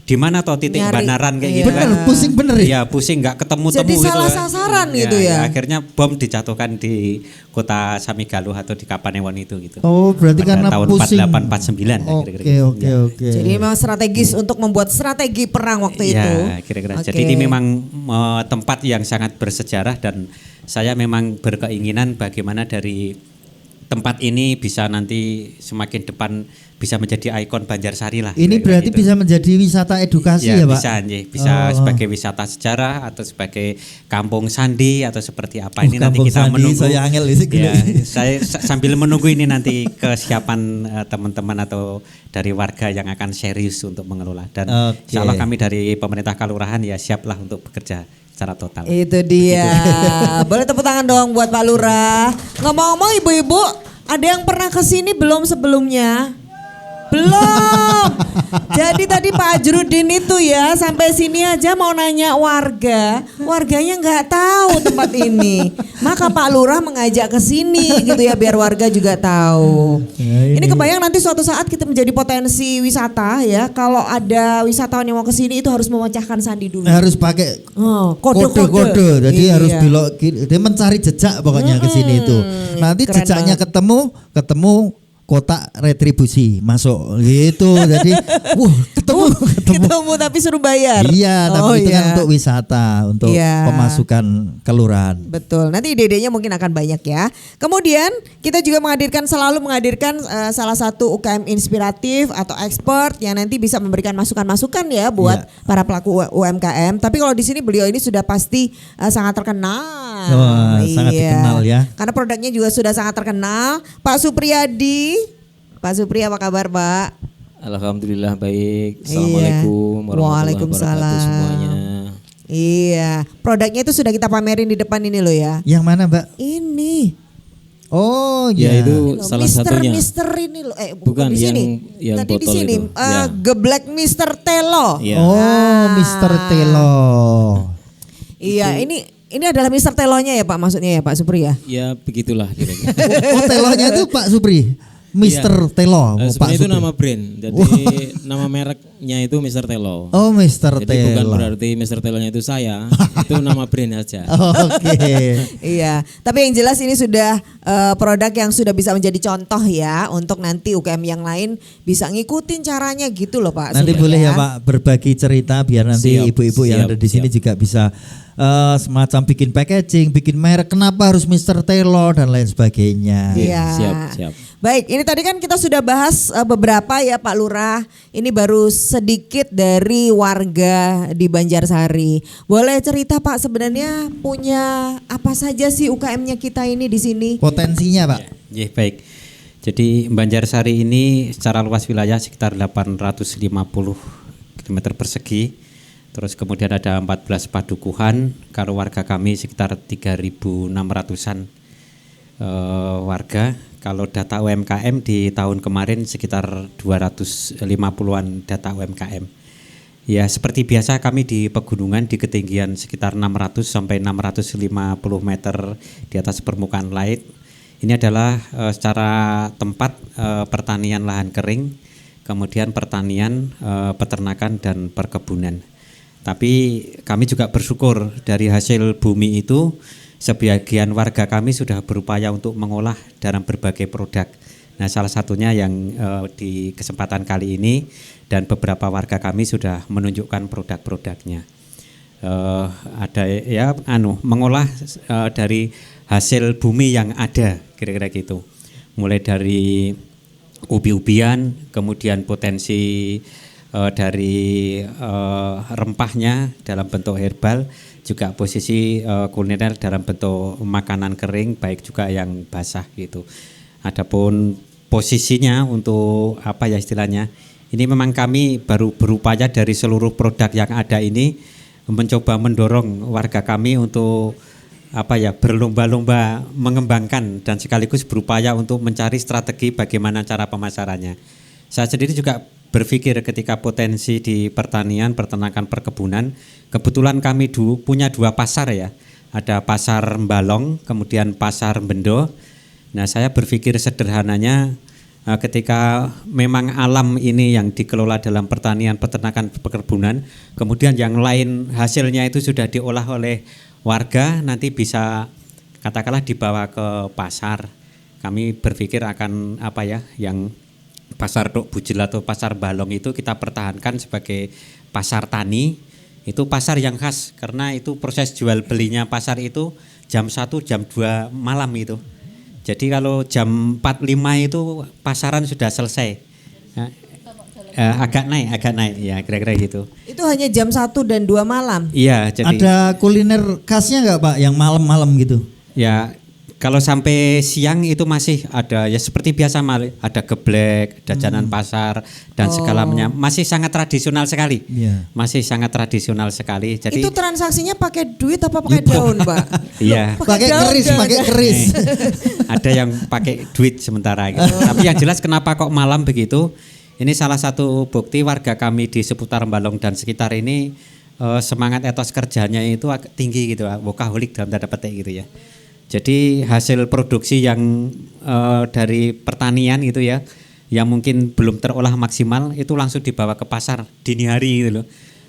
Di mana toh titik Nyari. banaran kayak Iya. gitu kan? Bener, pusing bener ya. Iya, pusing nggak ketemu-temu Jadi gitu. salah kan. sasaran gitu ya. Akhirnya bom dijatuhkan di kota Samigalo atau di Kapanewon itu gitu. Oh, berarti Pada karena tahun pusing. 48-49 ya, kira-kira gitu. Oke. Jadi memang strategis untuk membuat strategi perang waktu itu. Ya, kira-kira. Oke. Jadi ini memang tempat yang sangat bersejarah dan saya memang berkeinginan bagaimana dari tempat ini bisa nanti semakin depan bisa menjadi ikon Banjarsari lah. Ini kira-kira berarti gitu. bisa menjadi wisata edukasi ya, Pak? Bisa Oh. sebagai wisata sejarah atau sebagai kampung sandi atau seperti apa. Ini nanti Kampung kita Sandi, menunggu. saya angel isi Ya, gini. saya sambil menunggu ini nanti kesiapan teman-teman atau dari warga yang akan serius untuk mengelola. Dan Oke. insya Allah kami dari pemerintah Kalurahan ya siaplah untuk bekerja secara total. Itu dia. Boleh tepuk tangan dong buat Pak Lurah. Ngomong-ngomong ibu-ibu, ada yang pernah ke sini belum sebelumnya? Belum. Jadi tadi Pak Ajrudin itu ya sampai sini aja mau nanya warganya nggak tahu tempat ini. Maka Pak Lurah mengajak ke sini gitu ya biar warga juga tahu. Ya, Ini kebayang nanti suatu saat kita menjadi potensi wisata ya. Kalau ada wisatawan yang mau ke sini itu harus memecahkan sandi dulu. Harus pakai Kode-kode. kode-kode. Jadi Iya. harus belok kiri. Dia mencari jejak pokoknya ke sini itu. Nanti keren jejaknya banget. ketemu kotak retribusi masuk gitu. Jadi ketemu tapi suruh bayar. Iya, tapi Oh, itu kan iya. untuk wisata, untuk Iya. pemasukan kelurahan. Betul. Nanti ide-idenya mungkin akan banyak ya. Kemudian kita juga selalu menghadirkan salah satu UKM inspiratif atau expert yang nanti bisa memberikan masukan-masukan ya buat para pelaku UMKM. Tapi kalau di sini beliau ini sudah pasti sangat terkenal. Wah, sangat dikenal ya. Karena produknya juga sudah sangat terkenal. Pak Supriyadi. Pak Supri apa kabar, Pak? Alhamdulillah baik. Assalamualaikum warahmatullahi wabarakatuh semuanya. Iya, produknya itu sudah kita pamerin di depan ini loh ya. Yang mana, Mbak? Ini. Oh Ya ya. itu salah satunya. Mister ini loh. Bukan di sini. yang Tadi di botol sini. itu. Ya. Geblek Mister Telo. Ya. Oh, Mr. Telo. Iya, ini adalah Mister Telonya ya Pak maksudnya ya Pak Supri ya. Ya begitulah kira-kira. Oh, Telonya itu Pak Supri. Mr. Telo, Pak Sebenarnya itu Supri. nama brand. Jadi nama mereknya itu Mr. Telo. Oh, Mr. Jadi bukan Telo. berarti Mr. Telonya itu saya. Itu nama brand aja. Oke. Iya, tapi yang jelas ini sudah produk yang sudah bisa menjadi contoh ya untuk nanti UKM yang lain bisa ngikutin caranya gitu loh Pak. Nanti Supri boleh ya Pak berbagi cerita biar nanti Siap, ibu-ibu yang siap, ada di sini juga bisa semacam bikin packaging, bikin merek, kenapa harus Mr. Telo dan lain sebagainya. Iya. Siap. Baik, ini tadi kan kita sudah bahas beberapa ya Pak Lurah. Ini baru sedikit dari warga di Banjarsari. Boleh cerita Pak sebenarnya punya apa saja sih UKM-nya kita ini di sini? Potensinya Pak. Ya, baik. Jadi Banjarsari ini secara luas wilayah sekitar 850 km persegi. Terus kemudian ada 14 padukuhan. Kalau warga kami sekitar 3.600-an warga. Kalau data UMKM di tahun kemarin sekitar 250-an data UMKM. Ya seperti biasa kami di pegunungan di ketinggian sekitar 600 sampai 650 meter di atas permukaan laut. Ini adalah secara tempat pertanian lahan kering, kemudian pertanian, peternakan dan perkebunan. Tapi kami juga bersyukur dari hasil bumi itu sebagian warga kami sudah berupaya untuk mengolah dalam berbagai produk. Nah salah satunya yang di kesempatan kali ini dan beberapa warga kami sudah menunjukkan produk-produknya. Ada ya mengolah dari hasil bumi yang ada kira-kira gitu. Mulai dari ubi-ubian, kemudian potensi dari rempahnya dalam bentuk herbal, juga posisi kuliner dalam bentuk makanan kering baik juga yang basah gitu. Adapun posisinya untuk apa ya istilahnya, ini memang kami baru berupaya dari seluruh produk yang ada ini mencoba mendorong warga kami untuk apa ya berlomba-lomba mengembangkan dan sekaligus berupaya untuk mencari strategi bagaimana cara pemasarannya. Saya sendiri juga berpikir ketika potensi di pertanian, peternakan, perkebunan, kebetulan kami punya 2 pasar ya. Ada pasar Mbalong, kemudian pasar Bendo. Nah, saya berpikir sederhananya ketika memang alam ini yang dikelola dalam pertanian, peternakan, perkebunan, kemudian yang lain hasilnya itu sudah diolah oleh warga, nanti bisa katakanlah dibawa ke pasar. Kami berpikir akan apa ya, yang pasar Dok Bujil atau pasar Balong itu kita pertahankan sebagai pasar tani. Itu pasar yang khas karena itu proses jual belinya pasar itu jam 1, jam 2 malam itu. Jadi kalau jam 4.05 itu pasaran sudah selesai. Agak naik ya kira-kira gitu. Itu hanya jam 1 dan 2 malam. Iya, jadi ada kuliner khasnya nggak Pak yang malam-malam gitu? Ya, kalau sampai siang itu masih ada ya seperti biasa, ada geblek, jajanan pasar dan segalanya. Masih sangat tradisional sekali. Masih sangat tradisional sekali. Jadi itu transaksinya pakai duit apa pakai daun, Pak? Iya. Pakai keris. Ada yang pakai duit sementara gitu. Tapi yang jelas kenapa kok malam begitu? Ini salah satu bukti warga kami di seputar Balong dan sekitar ini semangat etos kerjanya itu agak tinggi gitu, workaholic dalam tanda petik gitu ya. Jadi hasil produksi yang dari pertanian itu ya, yang mungkin belum terolah maksimal itu langsung dibawa ke pasar dini hari gitu loh.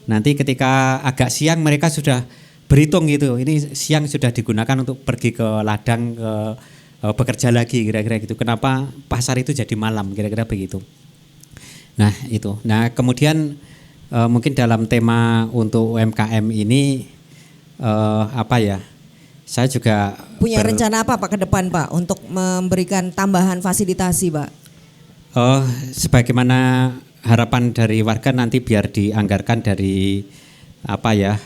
Nanti ketika agak siang mereka sudah berhitung gitu, ini siang sudah digunakan untuk pergi ke ladang bekerja lagi kira-kira gitu. Kenapa pasar itu jadi malam kira-kira begitu. Nah itu. Nah kemudian mungkin dalam tema untuk UMKM ini apa ya? Saya juga punya rencana apa Pak ke depan Pak untuk memberikan tambahan fasilitasi Pak? Sebagaimana harapan dari warga nanti biar dianggarkan dari apa ya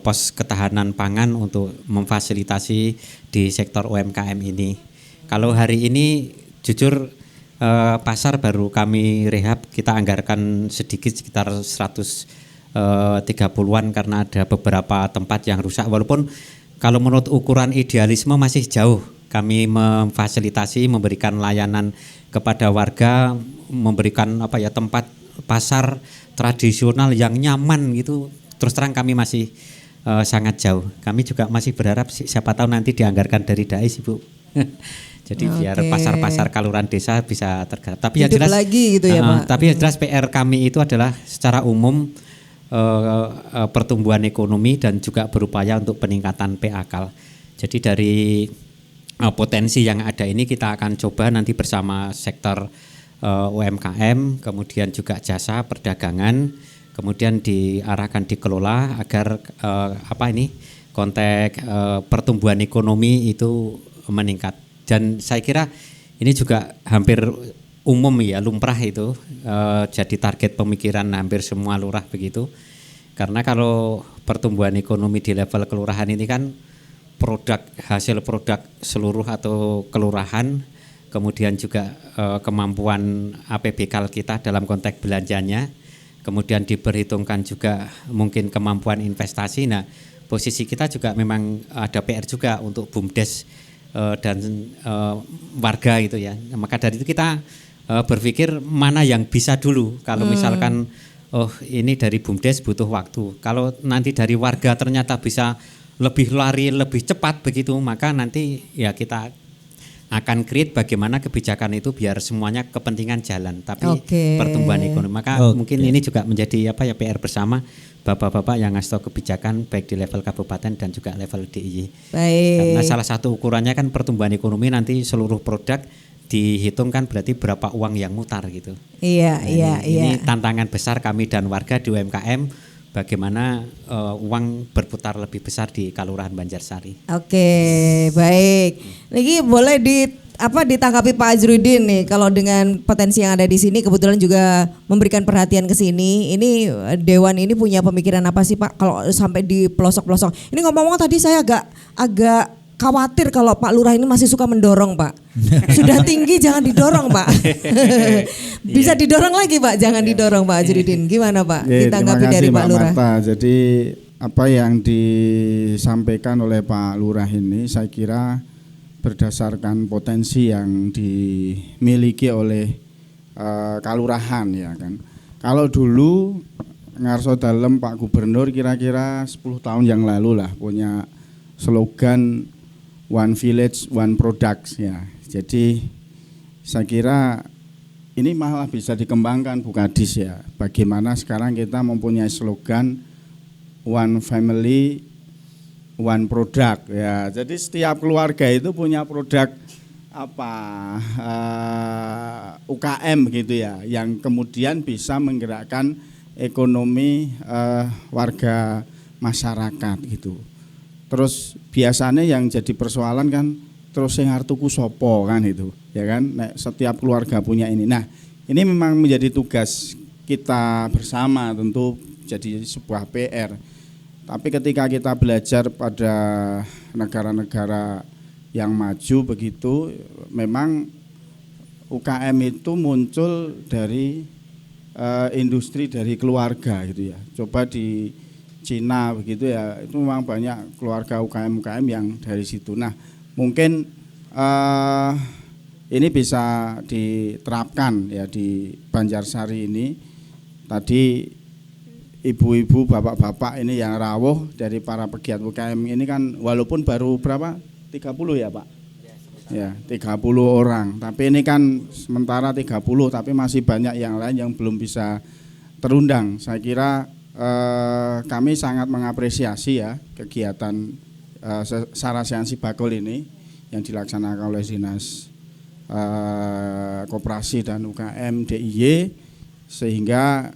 pos ketahanan pangan untuk memfasilitasi di sektor UMKM ini. Kalau hari ini jujur pasar baru kami rehab, kita anggarkan sedikit sekitar 130-an karena ada beberapa tempat yang rusak, walaupun kalau menurut ukuran idealisme masih jauh. Kami memfasilitasi, memberikan layanan kepada warga, memberikan apa ya tempat pasar tradisional yang nyaman gitu. Terus terang kami masih sangat jauh. Kami juga masih berharap siapa tahu nanti dianggarkan dari DAIS Ibu. Jadi biar pasar-pasar kaluran desa bisa tergarap. Tapi yang jelas lagi gitu ya Pak. Tapi yang jelas PR kami itu adalah secara umum pertumbuhan ekonomi dan juga berupaya untuk peningkatan PAKAL. Jadi dari potensi yang ada ini kita akan coba nanti bersama sektor UMKM, kemudian juga jasa perdagangan, kemudian diarahkan dikelola agar konteks pertumbuhan ekonomi itu meningkat. Dan saya kira ini juga hampir umum ya, lumrah itu jadi target pemikiran hampir semua lurah begitu. Karena kalau pertumbuhan ekonomi di level kelurahan ini kan hasil produk seluruh atau kelurahan, kemudian juga kemampuan APBKAL kita dalam konteks belanjanya, kemudian diperhitungkan juga mungkin kemampuan investasi. Nah, posisi kita juga memang ada PR juga untuk BUMDes dan warga gitu ya. Maka dari itu kita berpikir mana yang bisa dulu. Kalau misalkan ini dari BUMDes butuh waktu. Kalau nanti dari warga ternyata bisa lebih lari, lebih cepat begitu, maka nanti ya kita akan create bagaimana kebijakan itu biar semuanya kepentingan jalan. Tapi pertumbuhan ekonomi. Maka mungkin ini juga menjadi PR bersama bapak-bapak yang ngasih tahu kebijakan baik di level kabupaten dan juga level DIY. Baik. Karena salah satu ukurannya kan pertumbuhan ekonomi nanti seluruh produk dihitungkan berarti berapa uang yang mutar gitu. Ini tantangan besar kami dan warga di UMKM, bagaimana uang berputar lebih besar di Kelurahan Banjarsari. Oke, baik. Lagi boleh ditanggapi Pak Azrudin nih, kalau dengan potensi yang ada di sini kebetulan juga memberikan perhatian ke sini. Ini Dewan ini punya pemikiran apa sih Pak kalau sampai di pelosok-pelosok? Ini ngomong-ngomong tadi saya agak khawatir kalau Pak Lurah ini masih suka mendorong Pak. Sudah tinggi jangan didorong Pak. Bisa didorong lagi Pak, jangan didorong Pak Ajrudin. Gimana Pak? Ditanggapi dari Pak Lurah. Marta. Jadi apa yang disampaikan oleh Pak Lurah ini saya kira berdasarkan potensi yang dimiliki oleh kalurahan ya kan. Kalau dulu ngarso dalem Pak Gubernur kira-kira 10 tahun yang lalu lah punya slogan One Village One Product ya. Jadi saya kira ini malah bisa dikembangkan Bu Kadis ya. Bagaimana sekarang kita mempunyai slogan One Family One Product ya. Jadi setiap keluarga itu punya produk UKM gitu ya, yang kemudian bisa menggerakkan ekonomi warga masyarakat gitu. Terus biasanya yang jadi persoalan kan terus sing artuku sopo kan itu, ya kan? Nek setiap keluarga punya ini. Nah, ini memang menjadi tugas kita bersama, tentu jadi sebuah PR. Tapi ketika kita belajar pada negara-negara yang maju begitu, memang UKM itu muncul dari industri dari keluarga gitu ya. Coba di Cina begitu ya, itu memang banyak keluarga UKM yang dari situ. Nah, mungkin ini bisa diterapkan ya di Banjarsari ini. Tadi ibu-ibu, bapak-bapak ini yang rawuh dari para pegiat UKM ini kan walaupun baru berapa? 30 ya Pak? Ya, 30 orang. Tapi ini kan sementara 30, tapi masih banyak yang lain yang belum bisa terundang. Saya kira kami sangat mengapresiasi ya kegiatan Sarasehan Sibagul ini yang dilaksanakan oleh Dinas Koperasi dan UKM DIY, sehingga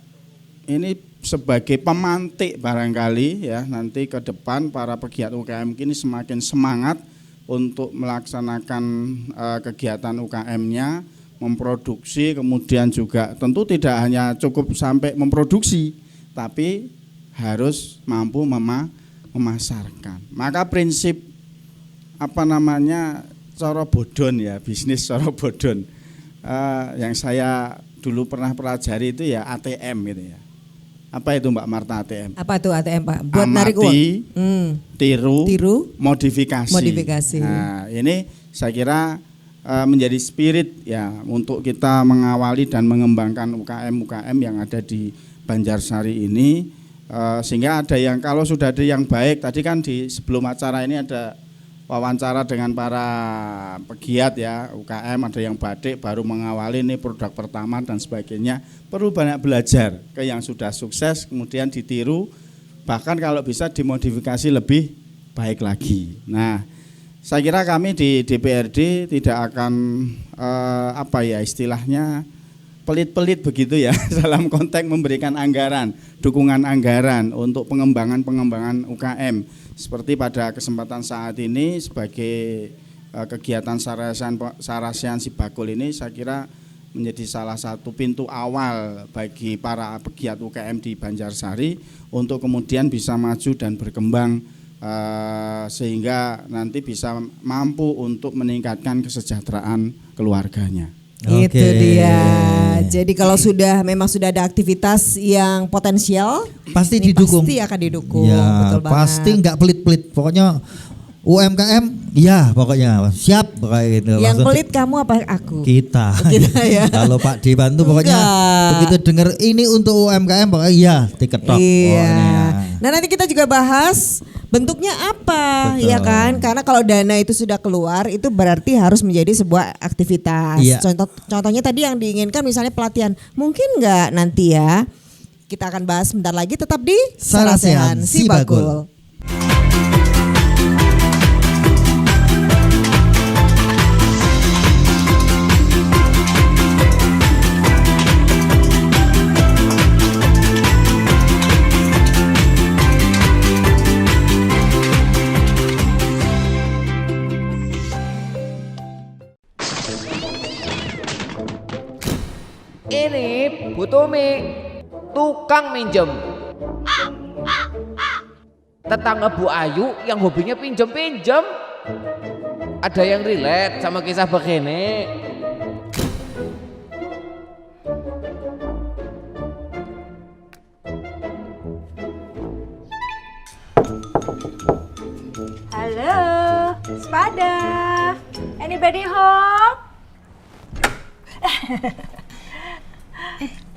ini sebagai pemantik barangkali ya nanti ke depan para pegiat UKM ini semakin semangat untuk melaksanakan kegiatan UKM-nya, memproduksi, kemudian juga tentu tidak hanya cukup sampai memproduksi, tapi harus mampu memasarkan. Maka prinsip coro bodon ya, bisnis coro bodon yang saya dulu pernah pelajari itu ya ATM gitu ya. Apa itu Mbak Marta ATM? Apa itu ATM Pak? Buat amati, narik uang. Tiru, modifikasi. Nah, ini saya kira menjadi spirit ya untuk kita mengawali dan mengembangkan UKM yang ada di Banjarsari ini, sehingga ada yang kalau sudah ada yang baik, tadi kan di sebelum acara ini ada wawancara dengan para pegiat ya UKM, ada yang batik baru mengawali ini produk pertama dan sebagainya, perlu banyak belajar ke yang sudah sukses kemudian ditiru, bahkan kalau bisa dimodifikasi lebih baik lagi. Nah, saya kira kami di DPRD tidak akan istilahnya pelit-pelit begitu ya dalam konteks memberikan anggaran, dukungan anggaran untuk pengembangan UKM. Seperti pada kesempatan saat ini sebagai kegiatan Sarasehan Sibagul ini saya kira menjadi salah satu pintu awal bagi para pegiat UKM di Banjarsari untuk kemudian bisa maju dan berkembang sehingga nanti bisa mampu untuk meningkatkan kesejahteraan keluarganya. Itu dia. Jadi kalau memang sudah ada aktivitas yang potensial, pasti didukung. Pasti akan didukung. Ya, betul banget. Pasti nggak pelit-pelit. Pokoknya UMKM, ya pokoknya siap kayak gitu. Yang pelit kamu apa aku? Kita ya. Kalau Pak dibantu pokoknya begitu dengar ini untuk UMKM pokoknya iya diketok. Iya. Nah nanti kita juga bahas bentuknya apa. Betul. Ya kan? Karena kalau dana itu sudah keluar itu berarti harus menjadi sebuah aktivitas. Iya. Contohnya tadi yang diinginkan misalnya pelatihan, mungkin nggak nanti ya? Kita akan bahas sebentar lagi, tetap di Sarasehan Sibagul. Ini Bu Tumi, tukang minjem. Tetangga Bu Ayu yang hobinya pinjem-pinjem. Ada yang relate sama kisah begini? Halo, Sepada. Anybody home?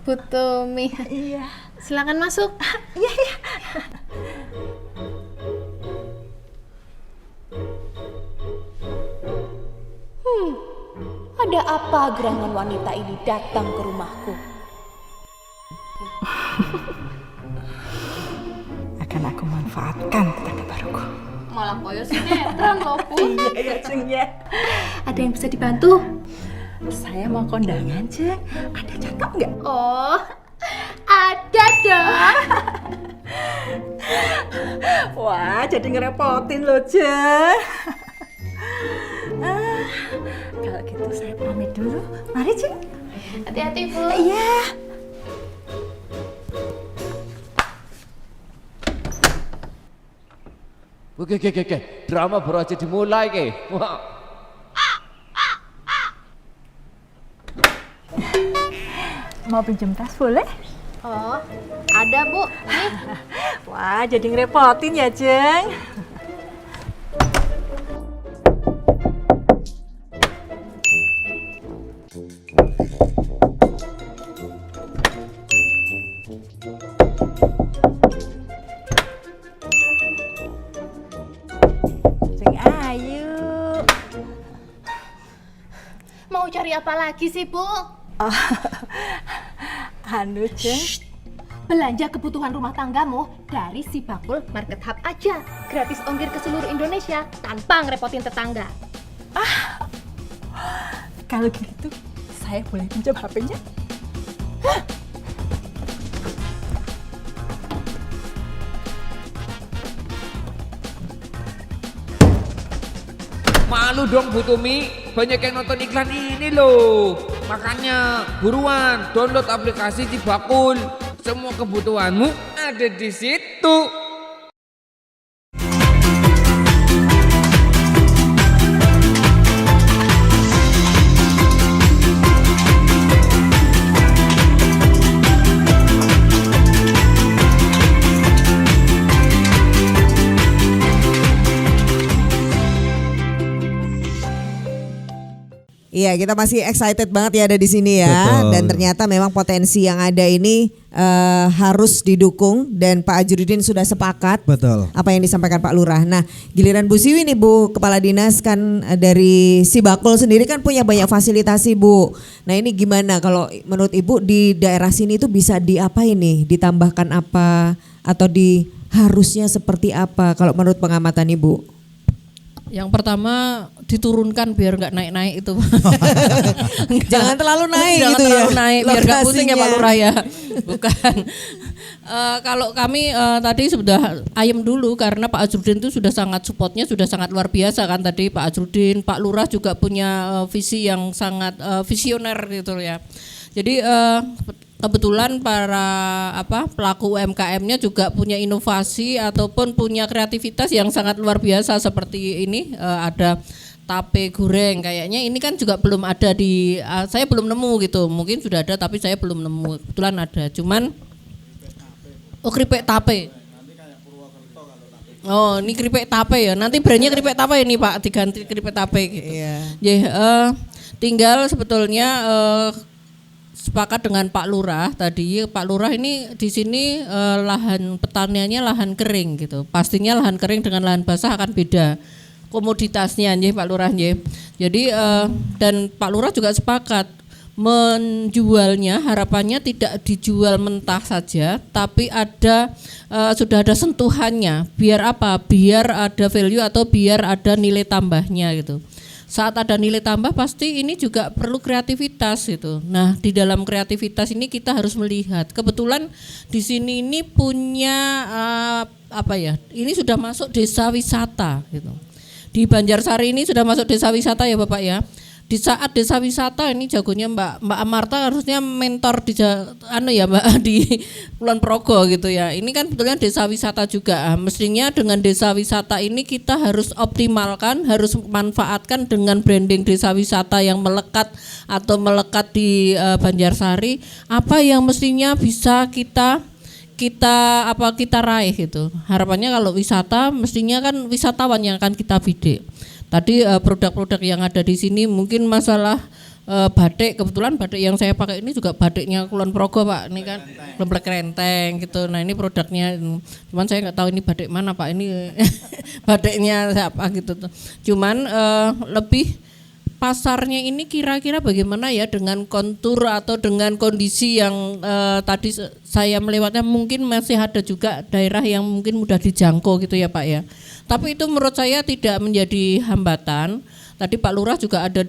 Putu Mi. Iya. Silakan masuk. Iya, iya. Ada apa gerangan wanita ini datang ke rumahku? Akan aku manfaatkan tetangga baruku. Malah koyo sinetron loh, Bu. Iya, Ceng ya. Ada yang bisa dibantu? Saya mau kondangan, Ceng. Ada cakep nggak? Oh, ada dong. Wah, jadi ngerepotin loh, Ceng. Kalau gitu saya pamit dulu. Mari, Ceng. Hati-hati, Bu. Iya. Oke, drama baru aja dimulai ke. Wah. Mau pinjam tas boleh? Oh, ada, Bu. Nih. Wah, jadi ngerepotin ya, Ceng. Ceng ayu. Mau cari apa lagi sih, Bu? Oh, anu, Ceng. Belanja kebutuhan rumah tanggamu dari si Bakul Market Hub aja. Gratis ongkir ke seluruh Indonesia tanpa ngerepotin tetangga. Kalau gitu, saya boleh pinjam HP-nya? Malu dong Bu Tumi, banyak yang nonton iklan ini loh. Makanya buruan download aplikasi Cibakul. Semua kebutuhanmu ada di situ. Iya, kita masih excited banget ya ada di sini ya. Betul. Dan ternyata memang potensi yang ada ini harus didukung dan Pak Ajrudin sudah sepakat. Betul. Apa yang disampaikan Pak Lurah. Nah, giliran Bu Siwi nih Bu, Kepala Dinas kan dari Sibakul sendiri kan punya banyak fasilitasi Bu. Nah, ini gimana kalau menurut Ibu di daerah sini itu bisa diapain nih? Ditambahkan apa atau harusnya seperti apa kalau menurut pengamatan Ibu? Yang pertama diturunkan biar nggak naik-naik itu. Jangan terlalu naik Jangan gitu terlalu ya. naik biar nggak pusing ya Pak Lokasinya. Lurah ya. Bukan. Kalau kami tadi sudah ayem dulu karena Pak Ajrudin itu sudah sangat supportnya sudah sangat luar biasa kan tadi Pak Ajrudin, Pak Lurah juga punya visi yang sangat visioner gitu ya. Jadi kebetulan para pelaku UMKM-nya juga punya inovasi ataupun punya kreativitas yang sangat luar biasa seperti ini ada tape goreng kayaknya ini kan juga belum ada di saya belum nemu gitu. Mungkin sudah ada tapi saya belum nemu. Kebetulan ada. Cuman keripik tape. Oh, ini keripik tape ya. Nanti brandnya keripik tape ini Pak, diganti keripik tape gitu. Iya. Tinggal sebetulnya sepakat dengan Pak Lurah tadi. Pak Lurah ini di sini lahan pertaniannya lahan kering gitu. Pastinya lahan kering dengan lahan basah akan beda komoditasnya nggih Pak Lurah nggih. Jadi dan Pak Lurah juga sepakat menjualnya harapannya tidak dijual mentah saja tapi ada sudah ada sentuhannya. Biar apa? Biar ada value atau biar ada nilai tambahnya gitu. Saat ada nilai tambah pasti ini juga perlu kreativitas gitu. Nah, di dalam kreativitas ini kita harus melihat. Kebetulan di sini ini punya ini sudah masuk desa wisata gitu. Di Banjarsari ini sudah masuk desa wisata ya Bapak ya. di saat desa wisata ini jagonya Mbak Amarta harusnya mentor di Mbak di Kulon Progo gitu ya. Ini kan sebetulnya desa wisata juga. Mestinya dengan desa wisata ini kita harus optimalkan, harus manfaatkan dengan branding desa wisata yang melekat di Banjarsari. Apa yang mestinya bisa kita raih gitu. Harapannya kalau wisata mestinya kan wisatawan yang akan kita bidik. Tadi produk-produk yang ada di sini mungkin masalah batik, kebetulan batik yang saya pakai ini juga batiknya Kulon Progo Pak, ini kan Lemblek Renteng gitu. Nah ini produknya, cuman saya nggak tahu ini batik mana Pak, ini batiknya siapa gitu. Cuman lebih pasarnya ini kira-kira bagaimana ya dengan kontur atau dengan kondisi yang tadi saya melewatnya, mungkin masih ada juga daerah yang mungkin mudah dijangkau gitu ya Pak ya. Tapi itu menurut saya tidak menjadi hambatan. Tadi Pak Lurah juga ada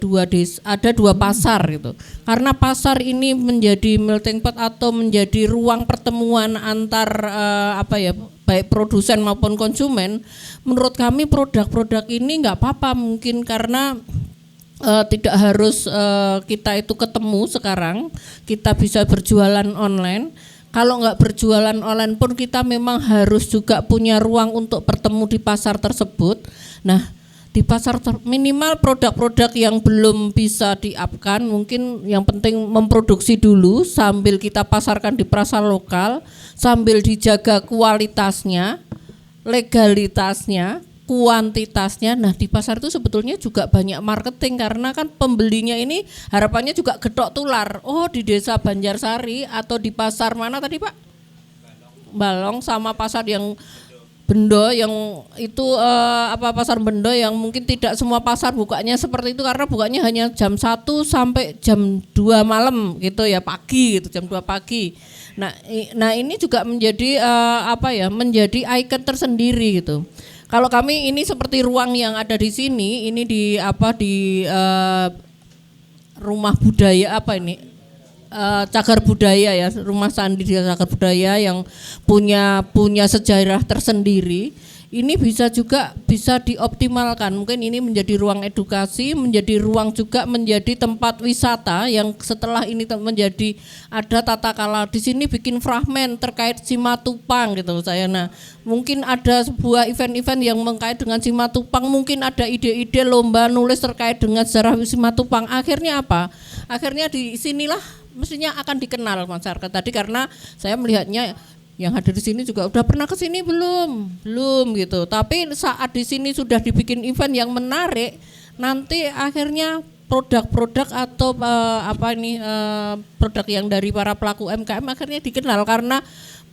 dua pasar gitu. Karena pasar ini menjadi melting pot atau menjadi ruang pertemuan antar baik produsen maupun konsumen. Menurut kami produk-produk ini nggak apa-apa mungkin karena tidak harus kita itu ketemu sekarang, kita bisa berjualan online. Kalau nggak berjualan online pun kita memang harus juga punya ruang untuk bertemu di pasar tersebut. Nah, di pasar minimal produk-produk yang belum bisa di-up-kan, mungkin yang penting memproduksi dulu sambil kita pasarkan di pasar lokal, sambil dijaga kualitasnya, legalitasnya, kuantitasnya. Nah di pasar itu sebetulnya juga banyak marketing karena kan pembelinya ini harapannya juga gedok tular. Oh di desa Banjarsari atau di pasar mana tadi Pak? Balong sama pasar yang Bendo yang itu pasar Bendo yang mungkin tidak semua pasar bukanya seperti itu karena bukanya hanya jam 1 sampai jam 2 malam gitu ya, pagi gitu, jam 2 pagi. Nah ini juga menjadi menjadi ikon tersendiri gitu. Kalau kami ini seperti ruang yang ada di sini, ini di rumah budaya cagar budaya ya, rumah sandi di cagar budaya yang punya sejarah tersendiri. Ini bisa dioptimalkan. Mungkin ini menjadi ruang edukasi, menjadi ruang juga menjadi tempat wisata yang setelah ini menjadi ada tata kala di sini bikin fragmen terkait Simatupang gitu saya. Nah, mungkin ada sebuah event-event yang mengkait dengan Simatupang, mungkin ada ide-ide lomba nulis terkait dengan sejarah Simatupang. Akhirnya apa? Akhirnya di sinilah mestinya akan dikenal masyarakat tadi karena saya melihatnya yang hadir di sini juga udah pernah ke sini belum gitu. Tapi saat di sini sudah dibikin event yang menarik, nanti akhirnya produk-produk atau produk yang dari para pelaku UMKM akhirnya dikenal karena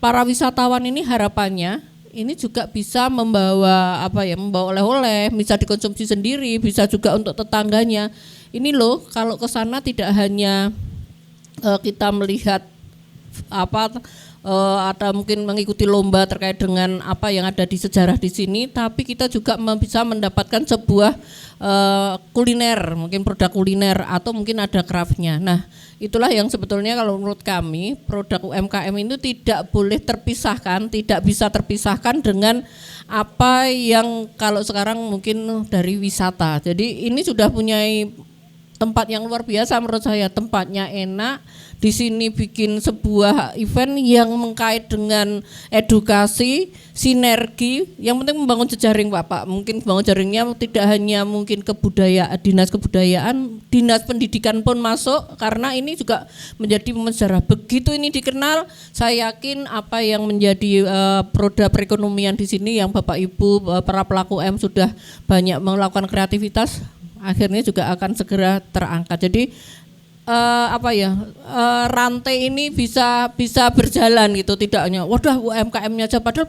para wisatawan ini harapannya ini juga bisa membawa membawa oleh-oleh, bisa dikonsumsi sendiri, bisa juga untuk tetangganya. Ini loh kalau ke sana tidak hanya kita melihat atau mungkin mengikuti lomba terkait dengan apa yang ada di sejarah di sini, tapi kita juga bisa mendapatkan sebuah kuliner, mungkin produk kuliner atau mungkin ada craftnya. Nah itulah yang sebetulnya kalau menurut kami produk UMKM itu tidak boleh terpisahkan, tidak bisa terpisahkan dengan apa yang kalau sekarang mungkin dari wisata. Jadi ini sudah punya tempat yang luar biasa menurut saya, tempatnya enak. Di sini bikin sebuah event yang mengkait dengan edukasi, sinergi, yang penting membangun jejaring Pak. Mungkin membangun jaringnya tidak hanya mungkin dinas kebudayaan, dinas pendidikan pun masuk karena ini juga menjadi sejarah. Begitu ini dikenal, saya yakin apa yang menjadi roda perekonomian di sini yang Bapak Ibu para pelaku UMKM sudah banyak melakukan kreativitas, akhirnya juga akan segera terangkat. Jadi rantai ini bisa berjalan gitu, tidak hanya wadah UMKM-nya aja, padahal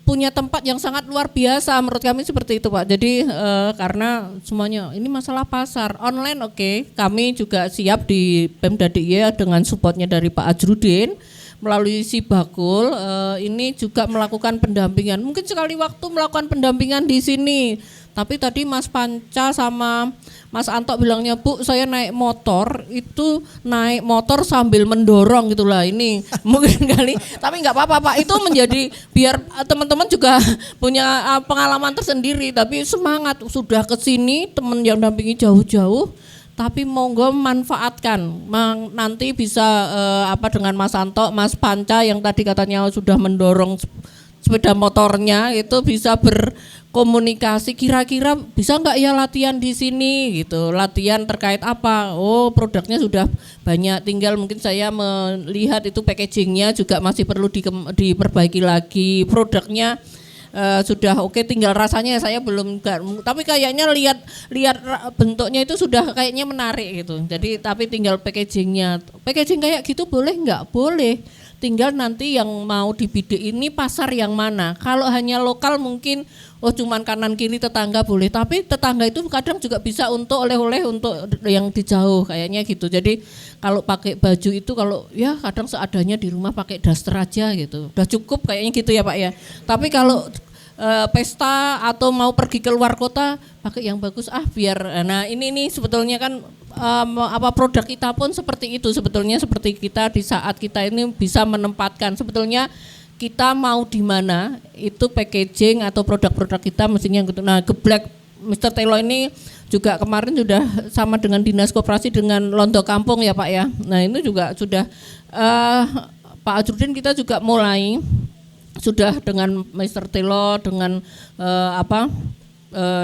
punya tempat yang sangat luar biasa menurut kami seperti itu Pak. Jadi karena semuanya ini masalah pasar online, oke, kami juga siap di Pemda DIY dengan supportnya dari Pak Ajrudin melalui Sibakul ini juga melakukan pendampingan, mungkin sekali waktu melakukan pendampingan di sini. Tapi tadi Mas Panca sama Mas Anto bilangnya, Bu, saya naik motor itu naik motor sambil mendorong gitulah ini mungkin kali. Tapi nggak apa-apa Pak, itu menjadi biar teman-teman juga punya pengalaman tersendiri. Tapi semangat sudah ke sini teman yang dampingi jauh-jauh. Tapi monggo manfaatkan, nanti bisa dengan Mas Anto, Mas Panca yang tadi katanya sudah mendorong sepeda motornya itu bisa berkomunikasi kira-kira bisa nggak ya latihan di sini gitu, latihan terkait apa, oh produknya sudah banyak, tinggal mungkin saya melihat itu packagingnya juga masih perlu diperbaiki lagi, produknya sudah oke, tinggal rasanya saya belum, tapi kayaknya lihat bentuknya itu sudah kayaknya menarik gitu, jadi tapi tinggal packaging kayak gitu boleh nggak? Boleh. Tinggal nanti yang mau dibidik ini pasar yang mana. Kalau hanya lokal mungkin cuman kanan kiri tetangga boleh, tapi tetangga itu kadang juga bisa untuk oleh-oleh untuk yang di jauh kayaknya gitu. Jadi kalau pakai baju itu kalau ya kadang seadanya di rumah pakai daster aja gitu. Udah cukup kayaknya gitu ya Pak ya. Tapi kalau pesta atau mau pergi ke luar kota pakai yang bagus biar. Nah ini sebetulnya kan produk kita pun seperti itu sebetulnya, seperti kita di saat kita ini bisa menempatkan sebetulnya kita mau di mana itu packaging atau produk-produk kita mestinya gitu. Nah Geblek Mr. Telo ini juga kemarin sudah sama dengan Dinas Koperasi dengan Londo Kampung ya Pak ya. Nah ini juga sudah Pak Ajrudin kita juga mulai sudah dengan Mr. Telo dengan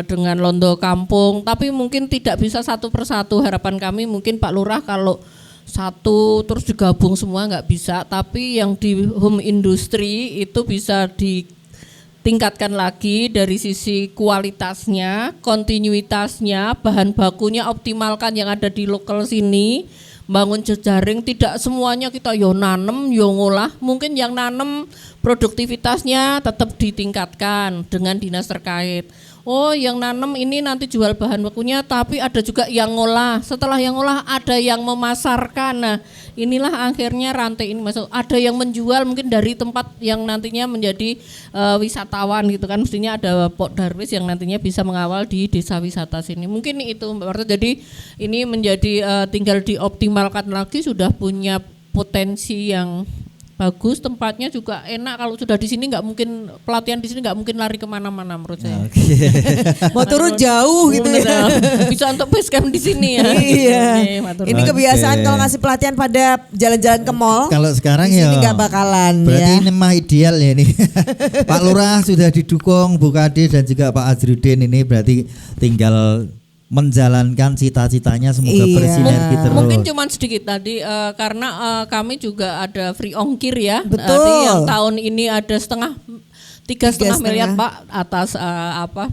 dengan Londo Kampung, tapi mungkin tidak bisa satu persatu. Harapan kami mungkin Pak Lurah kalau satu terus digabung semua nggak bisa, tapi yang di home industry itu bisa ditingkatkan lagi dari sisi kualitasnya, kontinuitasnya, bahan bakunya optimalkan yang ada di lokal sini, bangun jejaring, tidak semuanya kita yo nanem yo ngolah, mungkin yang nanem produktivitasnya tetap ditingkatkan dengan dinas terkait. Oh yang nanem ini nanti jual bahan bakunya, tapi ada juga yang ngolah, setelah yang ngolah ada yang memasarkan. Nah inilah akhirnya rantai ini masuk, ada yang menjual mungkin dari tempat yang nantinya menjadi wisatawan gitu kan, mestinya ada Pok Darwis yang nantinya bisa mengawal di desa wisata sini. Mungkin itu Mbak Marta, jadi ini menjadi tinggal dioptimalkan lagi, sudah punya potensi yang bagus, tempatnya juga enak. Kalau sudah di sini nggak mungkin pelatihan di sini nggak mungkin lari kemana-mana menurut saya. Mau turun jauh gitu ya. Bisa untuk base camp di sini ya. Iya. Ini kebiasaan kalau ngasih pelatihan pada jalan-jalan ke mall. Kalau sekarang di sini ya nggak bakalan. Berarti ya. ini mah ideal ya ini. Pak Lurah sudah didukung, Bu Kade dan juga Pak Ajrudin, ini berarti tinggal menjalankan cita-citanya, semoga bersinergi terus. Mungkin cuma sedikit tadi karena kami juga ada free ongkir ya. Betul. Yang tahun ini ada 3,5 miliar Pak atas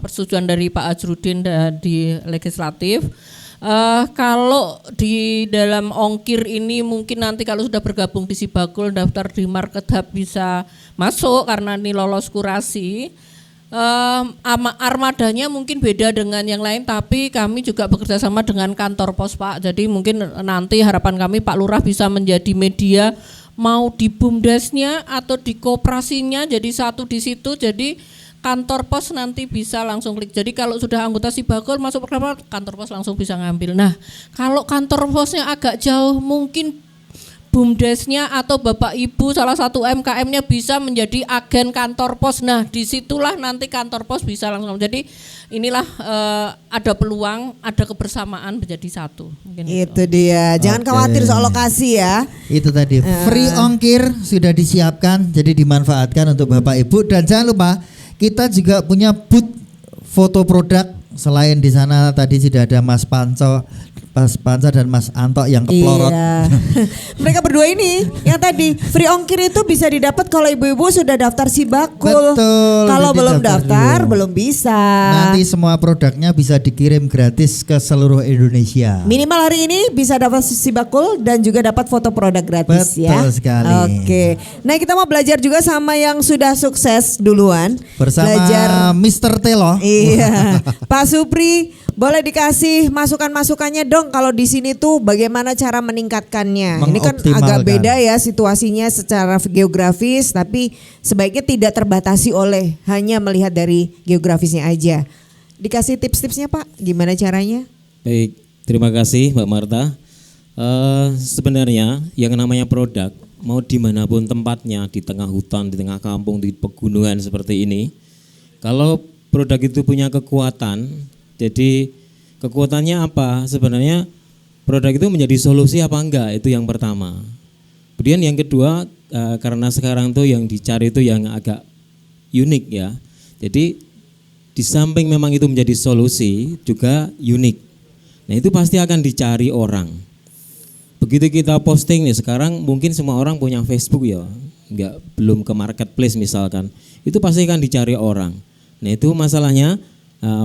persetujuan dari Pak Ajrudin di legislatif. Kalau di dalam ongkir ini mungkin nanti kalau sudah bergabung di Sibakul, daftar di Market Hub bisa masuk karena ini lolos kurasi. Armadanya mungkin beda dengan yang lain, tapi kami juga bekerja sama dengan kantor pos Pak. Jadi mungkin nanti harapan kami Pak Lurah bisa menjadi media, mau di BUMDesnya atau di koperasinya jadi satu di situ. Jadi kantor pos nanti bisa langsung klik. Jadi kalau sudah anggota Sibakul masuk program, kantor pos langsung bisa ngambil. Nah kalau kantor posnya agak jauh, mungkin BUMDesnya atau Bapak Ibu salah satu UMKM-nya bisa menjadi agen kantor pos. Nah disitulah nanti kantor pos bisa langsung. Jadi inilah ada peluang, ada kebersamaan menjadi satu. Mungkin itu dia. Jangan khawatir soal lokasi ya. Itu tadi free ongkir sudah disiapkan, jadi dimanfaatkan untuk Bapak Ibu. Dan jangan lupa kita juga punya booth foto produk. Selain di sana tadi sudah ada Mas Panca dan Mas Anto yang keplorot. Iya. Mereka berdua ini yang tadi free ongkir itu bisa didapat kalau ibu-ibu sudah daftar Sibakul. Betul. Kalau belum daftar belum bisa. Nanti semua produknya bisa dikirim gratis ke seluruh Indonesia. Minimal hari ini bisa dapat Sibakul dan juga dapat foto produk gratis. Betul ya. sekali. Oke. Nah kita mau belajar juga sama yang sudah sukses duluan. Bersama belajar Mr. Telo. Iya. Pak Supri, boleh dikasih masukan-masukannya dong kalau di sini tuh bagaimana cara meningkatkannya. Ini kan agak beda ya situasinya secara geografis, tapi sebaiknya tidak terbatasi oleh hanya melihat dari geografisnya aja. dikasih tips-tipsnya Pak, gimana caranya? Baik, terima kasih Mbak Marta. Sebenarnya yang namanya produk, mau dimanapun tempatnya, di tengah hutan, di tengah kampung, di pegunungan seperti ini, kalau produk itu punya kekuatan, jadi kekuatannya apa? Sebenarnya produk itu menjadi solusi apa enggak, itu yang pertama. Kemudian yang kedua, karena sekarang tuh yang dicari itu yang agak unik ya. Jadi di samping memang itu menjadi solusi juga unik. Nah itu pasti akan dicari orang. Begitu kita posting nih, sekarang mungkin semua orang punya Facebook ya, belum ke marketplace misalkan, itu pasti akan dicari orang. Nah itu masalahnya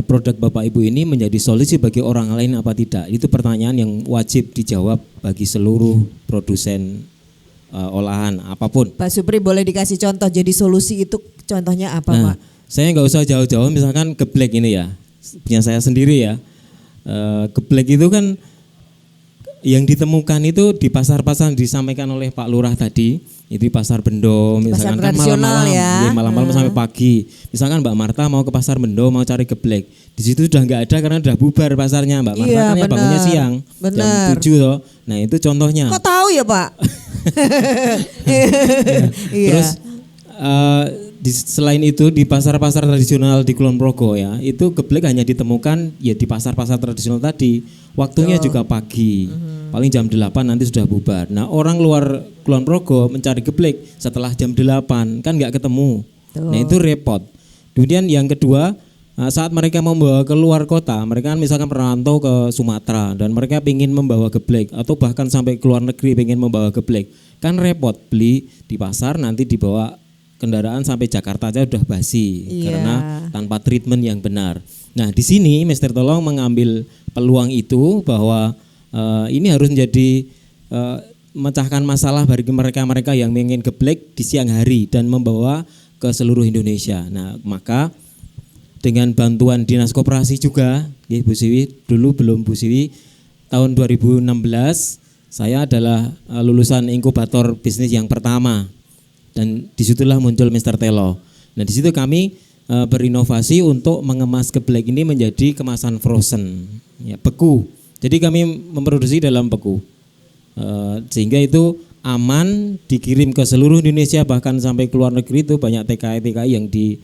produk Bapak Ibu ini menjadi solusi bagi orang lain apa tidak? Itu pertanyaan yang wajib dijawab bagi seluruh produsen olahan apapun. Pak Supri boleh dikasih contoh jadi solusi itu contohnya apa Pak? Saya nggak usah jauh-jauh, misalkan geblek ini ya, punya saya sendiri ya. Geblek itu kan yang ditemukan itu di pasar-pasar disampaikan oleh Pak Lurah tadi, itu di Pasar Bendo, misalkan kan malam-malam, ya, malam-malam sampai pagi. Misalkan Mbak Marta mau ke Pasar Bendo mau cari geblek, di situ sudah nggak ada karena sudah bubar pasarnya. Mbak Marta kan ya bangunnya siang, jam 7 loh. Nah itu contohnya. Kok tahu ya Pak? Terus selain itu di pasar-pasar tradisional di Kulon Progo ya, itu geblek hanya ditemukan ya di pasar-pasar tradisional tadi. Waktunya juga pagi, paling jam 8 nanti sudah bubar. Nah orang luar Kulon Progo mencari geblek setelah jam 8 kan nggak ketemu. Nah itu repot. Kemudian yang kedua, saat mereka membawa ke luar kota, mereka kan misalkan merantau ke Sumatera dan mereka ingin membawa geblek atau bahkan sampai ke luar negeri ingin membawa geblek, kan repot, beli di pasar nanti dibawa kendaraan sampai Jakarta aja udah basi karena tanpa treatment yang benar. Nah di sini Mr. Tolong mengambil peluang itu bahwa ini harus menjadi memecahkan masalah bagi mereka-mereka yang ingin geblek di siang hari dan membawa ke seluruh Indonesia. Nah maka dengan bantuan Dinas Koperasi juga, ya Bu Siwi, dulu belum Bu Siwi, tahun 2016 saya adalah lulusan inkubator bisnis yang pertama. Dan disitulah muncul Mr. Telo. Nah di situ kami berinovasi untuk mengemas geblek ini menjadi kemasan frozen, ya, beku. Jadi kami memproduksi dalam beku, sehingga itu aman dikirim ke seluruh Indonesia bahkan sampai ke luar negeri. Itu banyak TKI yang di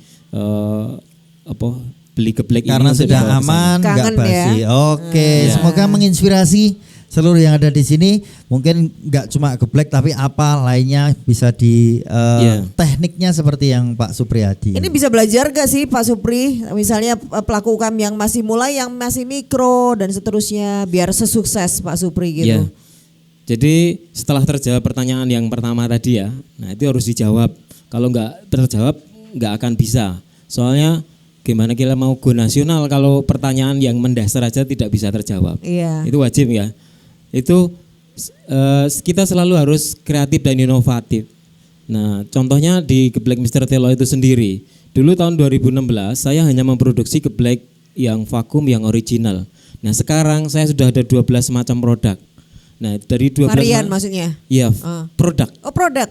beli geblek karena ini sudah aman, nggak basi. Ya? Oke, semoga menginspirasi seluruh yang ada di sini. Mungkin nggak cuma geblek tapi apa lainnya bisa di tekniknya seperti yang Pak Supriyadi. Ini bisa belajar gak sih Pak Supri, misalnya pelaku UKM yang masih mulai, yang masih mikro dan seterusnya, biar sesukses Pak Supri gitu. Jadi setelah terjawab pertanyaan yang pertama tadi ya, nah itu harus dijawab. Kalau nggak terjawab nggak akan bisa. Soalnya gimana kita mau go nasional kalau pertanyaan yang mendasar aja tidak bisa terjawab. Itu wajib ya. Itu kita selalu harus kreatif dan inovatif. Nah contohnya di geblek Mr. Telo itu sendiri. Dulu tahun 2016 saya hanya memproduksi geblek yang vakum yang original. Nah sekarang saya sudah ada 12 macam produk. Nah dari 12 varian maksudnya? Iya, produk. Oh produk.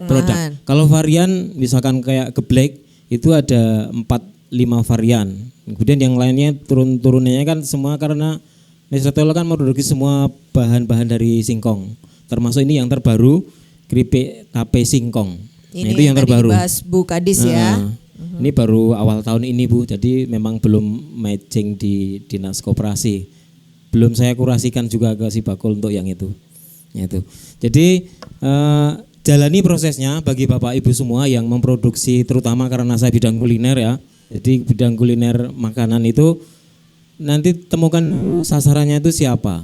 Kalau varian misalkan kayak geblek itu ada 4-5 varian. Kemudian yang lainnya turun-turunannya kan semua karena Mr. Telo kan memproduksi semua bahan-bahan dari singkong. Termasuk ini yang terbaru, keripik tape singkong. Ini nah, itu yang terbaru. Dibahas Bu Kadis ya. Ini baru awal tahun ini Bu, jadi memang belum matching di Dinas Koperasi. Belum saya kurasikan juga ke Sibakul untuk yang itu. Jadi jalani prosesnya bagi Bapak Ibu semua yang memproduksi, terutama karena saya bidang kuliner ya. Jadi bidang kuliner makanan itu nanti temukan sasarannya itu siapa.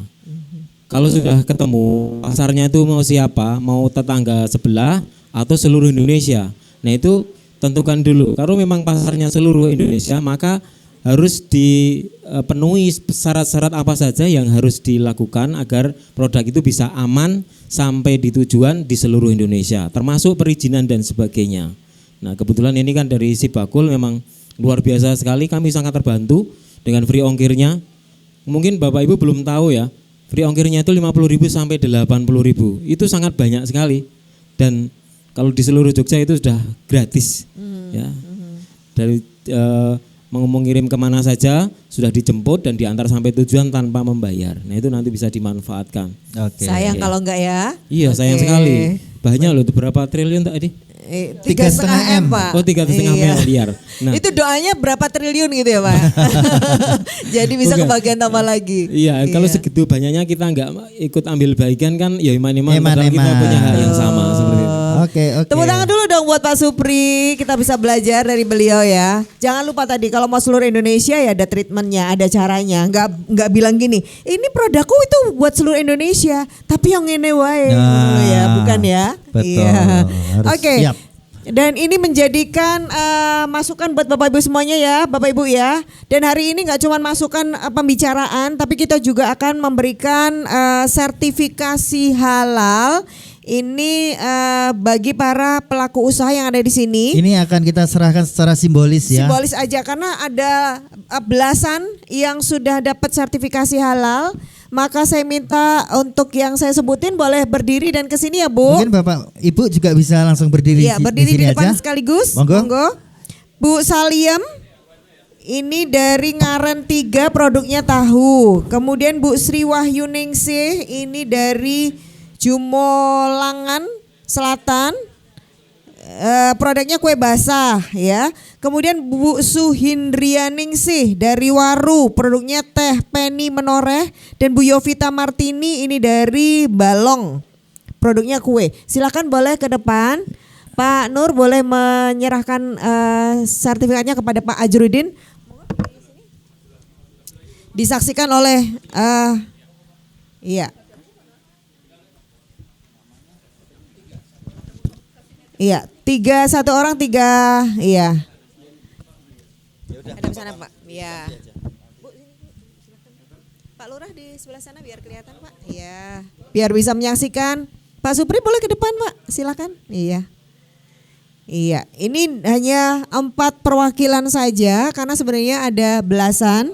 Kalau sudah ketemu pasarnya itu mau siapa, mau tetangga sebelah atau seluruh Indonesia. Nah itu tentukan dulu. Kalau memang pasarnya seluruh Indonesia, maka harus dipenuhi syarat-syarat apa saja yang harus dilakukan agar produk itu bisa aman sampai di tujuan di seluruh Indonesia, termasuk perizinan dan sebagainya. Nah kebetulan ini kan dari Sibakul memang luar biasa sekali, kami sangat terbantu dengan free ongkirnya. Mungkin Bapak Ibu belum tahu ya, free ongkirnya itu 50.000 sampai 80.000. Itu sangat banyak sekali. Dan kalau di seluruh Jogja itu sudah gratis. Ya. Dari mau mengirim kemana saja sudah dijemput dan diantar sampai tujuan tanpa membayar. Nah itu nanti bisa dimanfaatkan. Sayang kalau enggak ya. Iya sayang sekali. Banyak loh, itu berapa triliun tadi? 3,5 M Pak. Oh 3,5 miliar. Nah, itu doanya berapa triliun gitu ya Pak? Jadi bisa Bukan. kebagian tambah lagi. Iya, kalau segitu banyaknya kita nggak ikut ambil bagian kan, ya iman-iman padahal kita Eman-eman. punya hak yang sama seperti itu. Oke. Tepuk tangan dulu dong buat Pak Supri. Kita bisa belajar dari beliau ya. Jangan lupa tadi kalau mau seluruh Indonesia ya ada treatmentnya, ada caranya. Nggak bilang gini, ini produkku itu buat seluruh Indonesia, tapi yang ini wae. Nah, Ya, bukan ya? betul. Iya. Harus Oke. siap. Dan ini menjadikan masukan buat Bapak Ibu semuanya ya, Bapak Ibu ya. Dan hari ini nggak cuma masukan pembicaraan, tapi kita juga akan memberikan sertifikasi halal. Ini bagi para pelaku usaha yang ada di sini. Ini akan kita serahkan secara simbolis ya. Simbolis aja karena ada belasan yang sudah dapat sertifikasi halal. Maka saya minta untuk yang saya sebutin boleh berdiri dan kesini ya Bu. Mungkin Bapak Ibu juga bisa langsung berdiri Iya, berdiri di sini depan aja. sekaligus. Monggo. Bu Saliem, ini dari Ngaren 3 produknya tahu. Kemudian Bu Sri Wahyuningsih, ini dari Jumolangan Selatan. Produknya kue basah ya. Kemudian Bu Suhindrianingsih dari Waru, produknya teh Penny Menoreh. Dan Bu Yovita Martini ini dari Balong, produknya kue. Silakan boleh ke depan. Pak Nur boleh menyerahkan sertifikatnya kepada Pak Ajrudin. Disaksikan oleh iya. Iya, 1 orang 3, iya. Ada di sana Pak, iya. Bu, Pak Lurah di sebelah sana biar kelihatan Pak, iya. Biar bisa menyaksikan. Pak Supri boleh ke depan Pak, silakan. Iya. Iya, ini hanya 4 perwakilan saja karena sebenarnya ada belasan.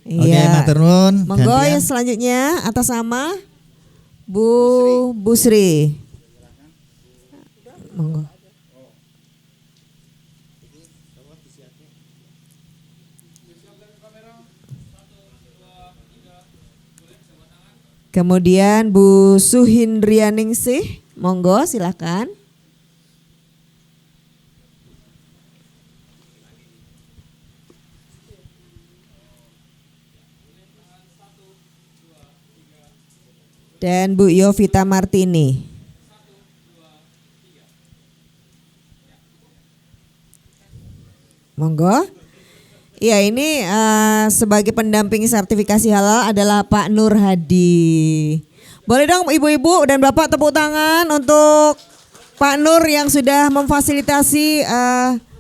Oke, Iya. matur nuwun. Monggo Gantian. ya selanjutnya atas nama Bu Sri. Monggo. Kemudian Bu Suhindrianingsih, monggo silakan. Dan Bu Yovita Martini. Monggo. Ya ini sebagai pendamping sertifikasi halal adalah Pak Nur Hadi. Boleh dong ibu-ibu dan bapak tepuk tangan untuk Pak Nur yang sudah memfasilitasi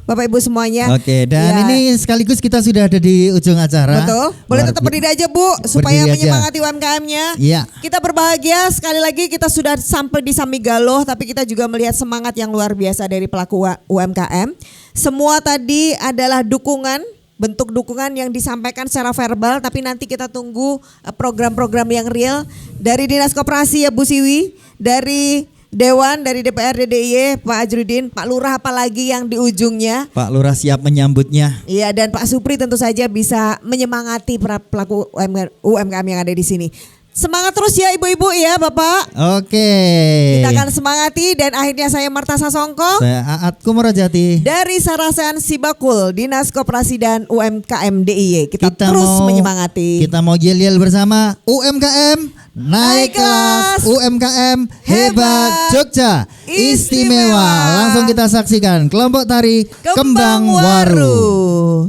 Bapak Ibu semuanya. Oke, dan Ya. ini sekaligus kita sudah ada di ujung acara. Betul. Boleh Luar tetap bi- berdiri aja Bu supaya Berdiri aja. menyemangati UMKM-nya. Iya. Kita berbahagia sekali lagi kita sudah sampai di Samigaloh, tapi kita juga melihat semangat yang luar biasa dari pelaku UMKM. Semua tadi adalah dukungan, bentuk dukungan yang disampaikan secara verbal, tapi nanti kita tunggu program-program yang real dari Dinas Koperasi ya Bu Siwi, dari Dewan, dari DPRD DIY Pak Ajrudin, Pak Lurah apalagi yang di ujungnya. Pak Lurah siap menyambutnya. Iya, dan Pak Supri tentu saja bisa menyemangati para pelaku UMKM yang ada di sini. Semangat terus ya ibu-ibu ya Bapak. Oke. Kita akan semangati dan akhirnya saya Marta Sasongko. Saya Aat Kumorojati. Dari Sarasan Sibakul, Dinas Koperasi dan UMKM DIY. Kita terus menyemangati. Kita mau yel-yel bersama UMKM naik kelas, UMKM hebat Jogja istimewa. Langsung kita saksikan kelompok tari Kembang Waru.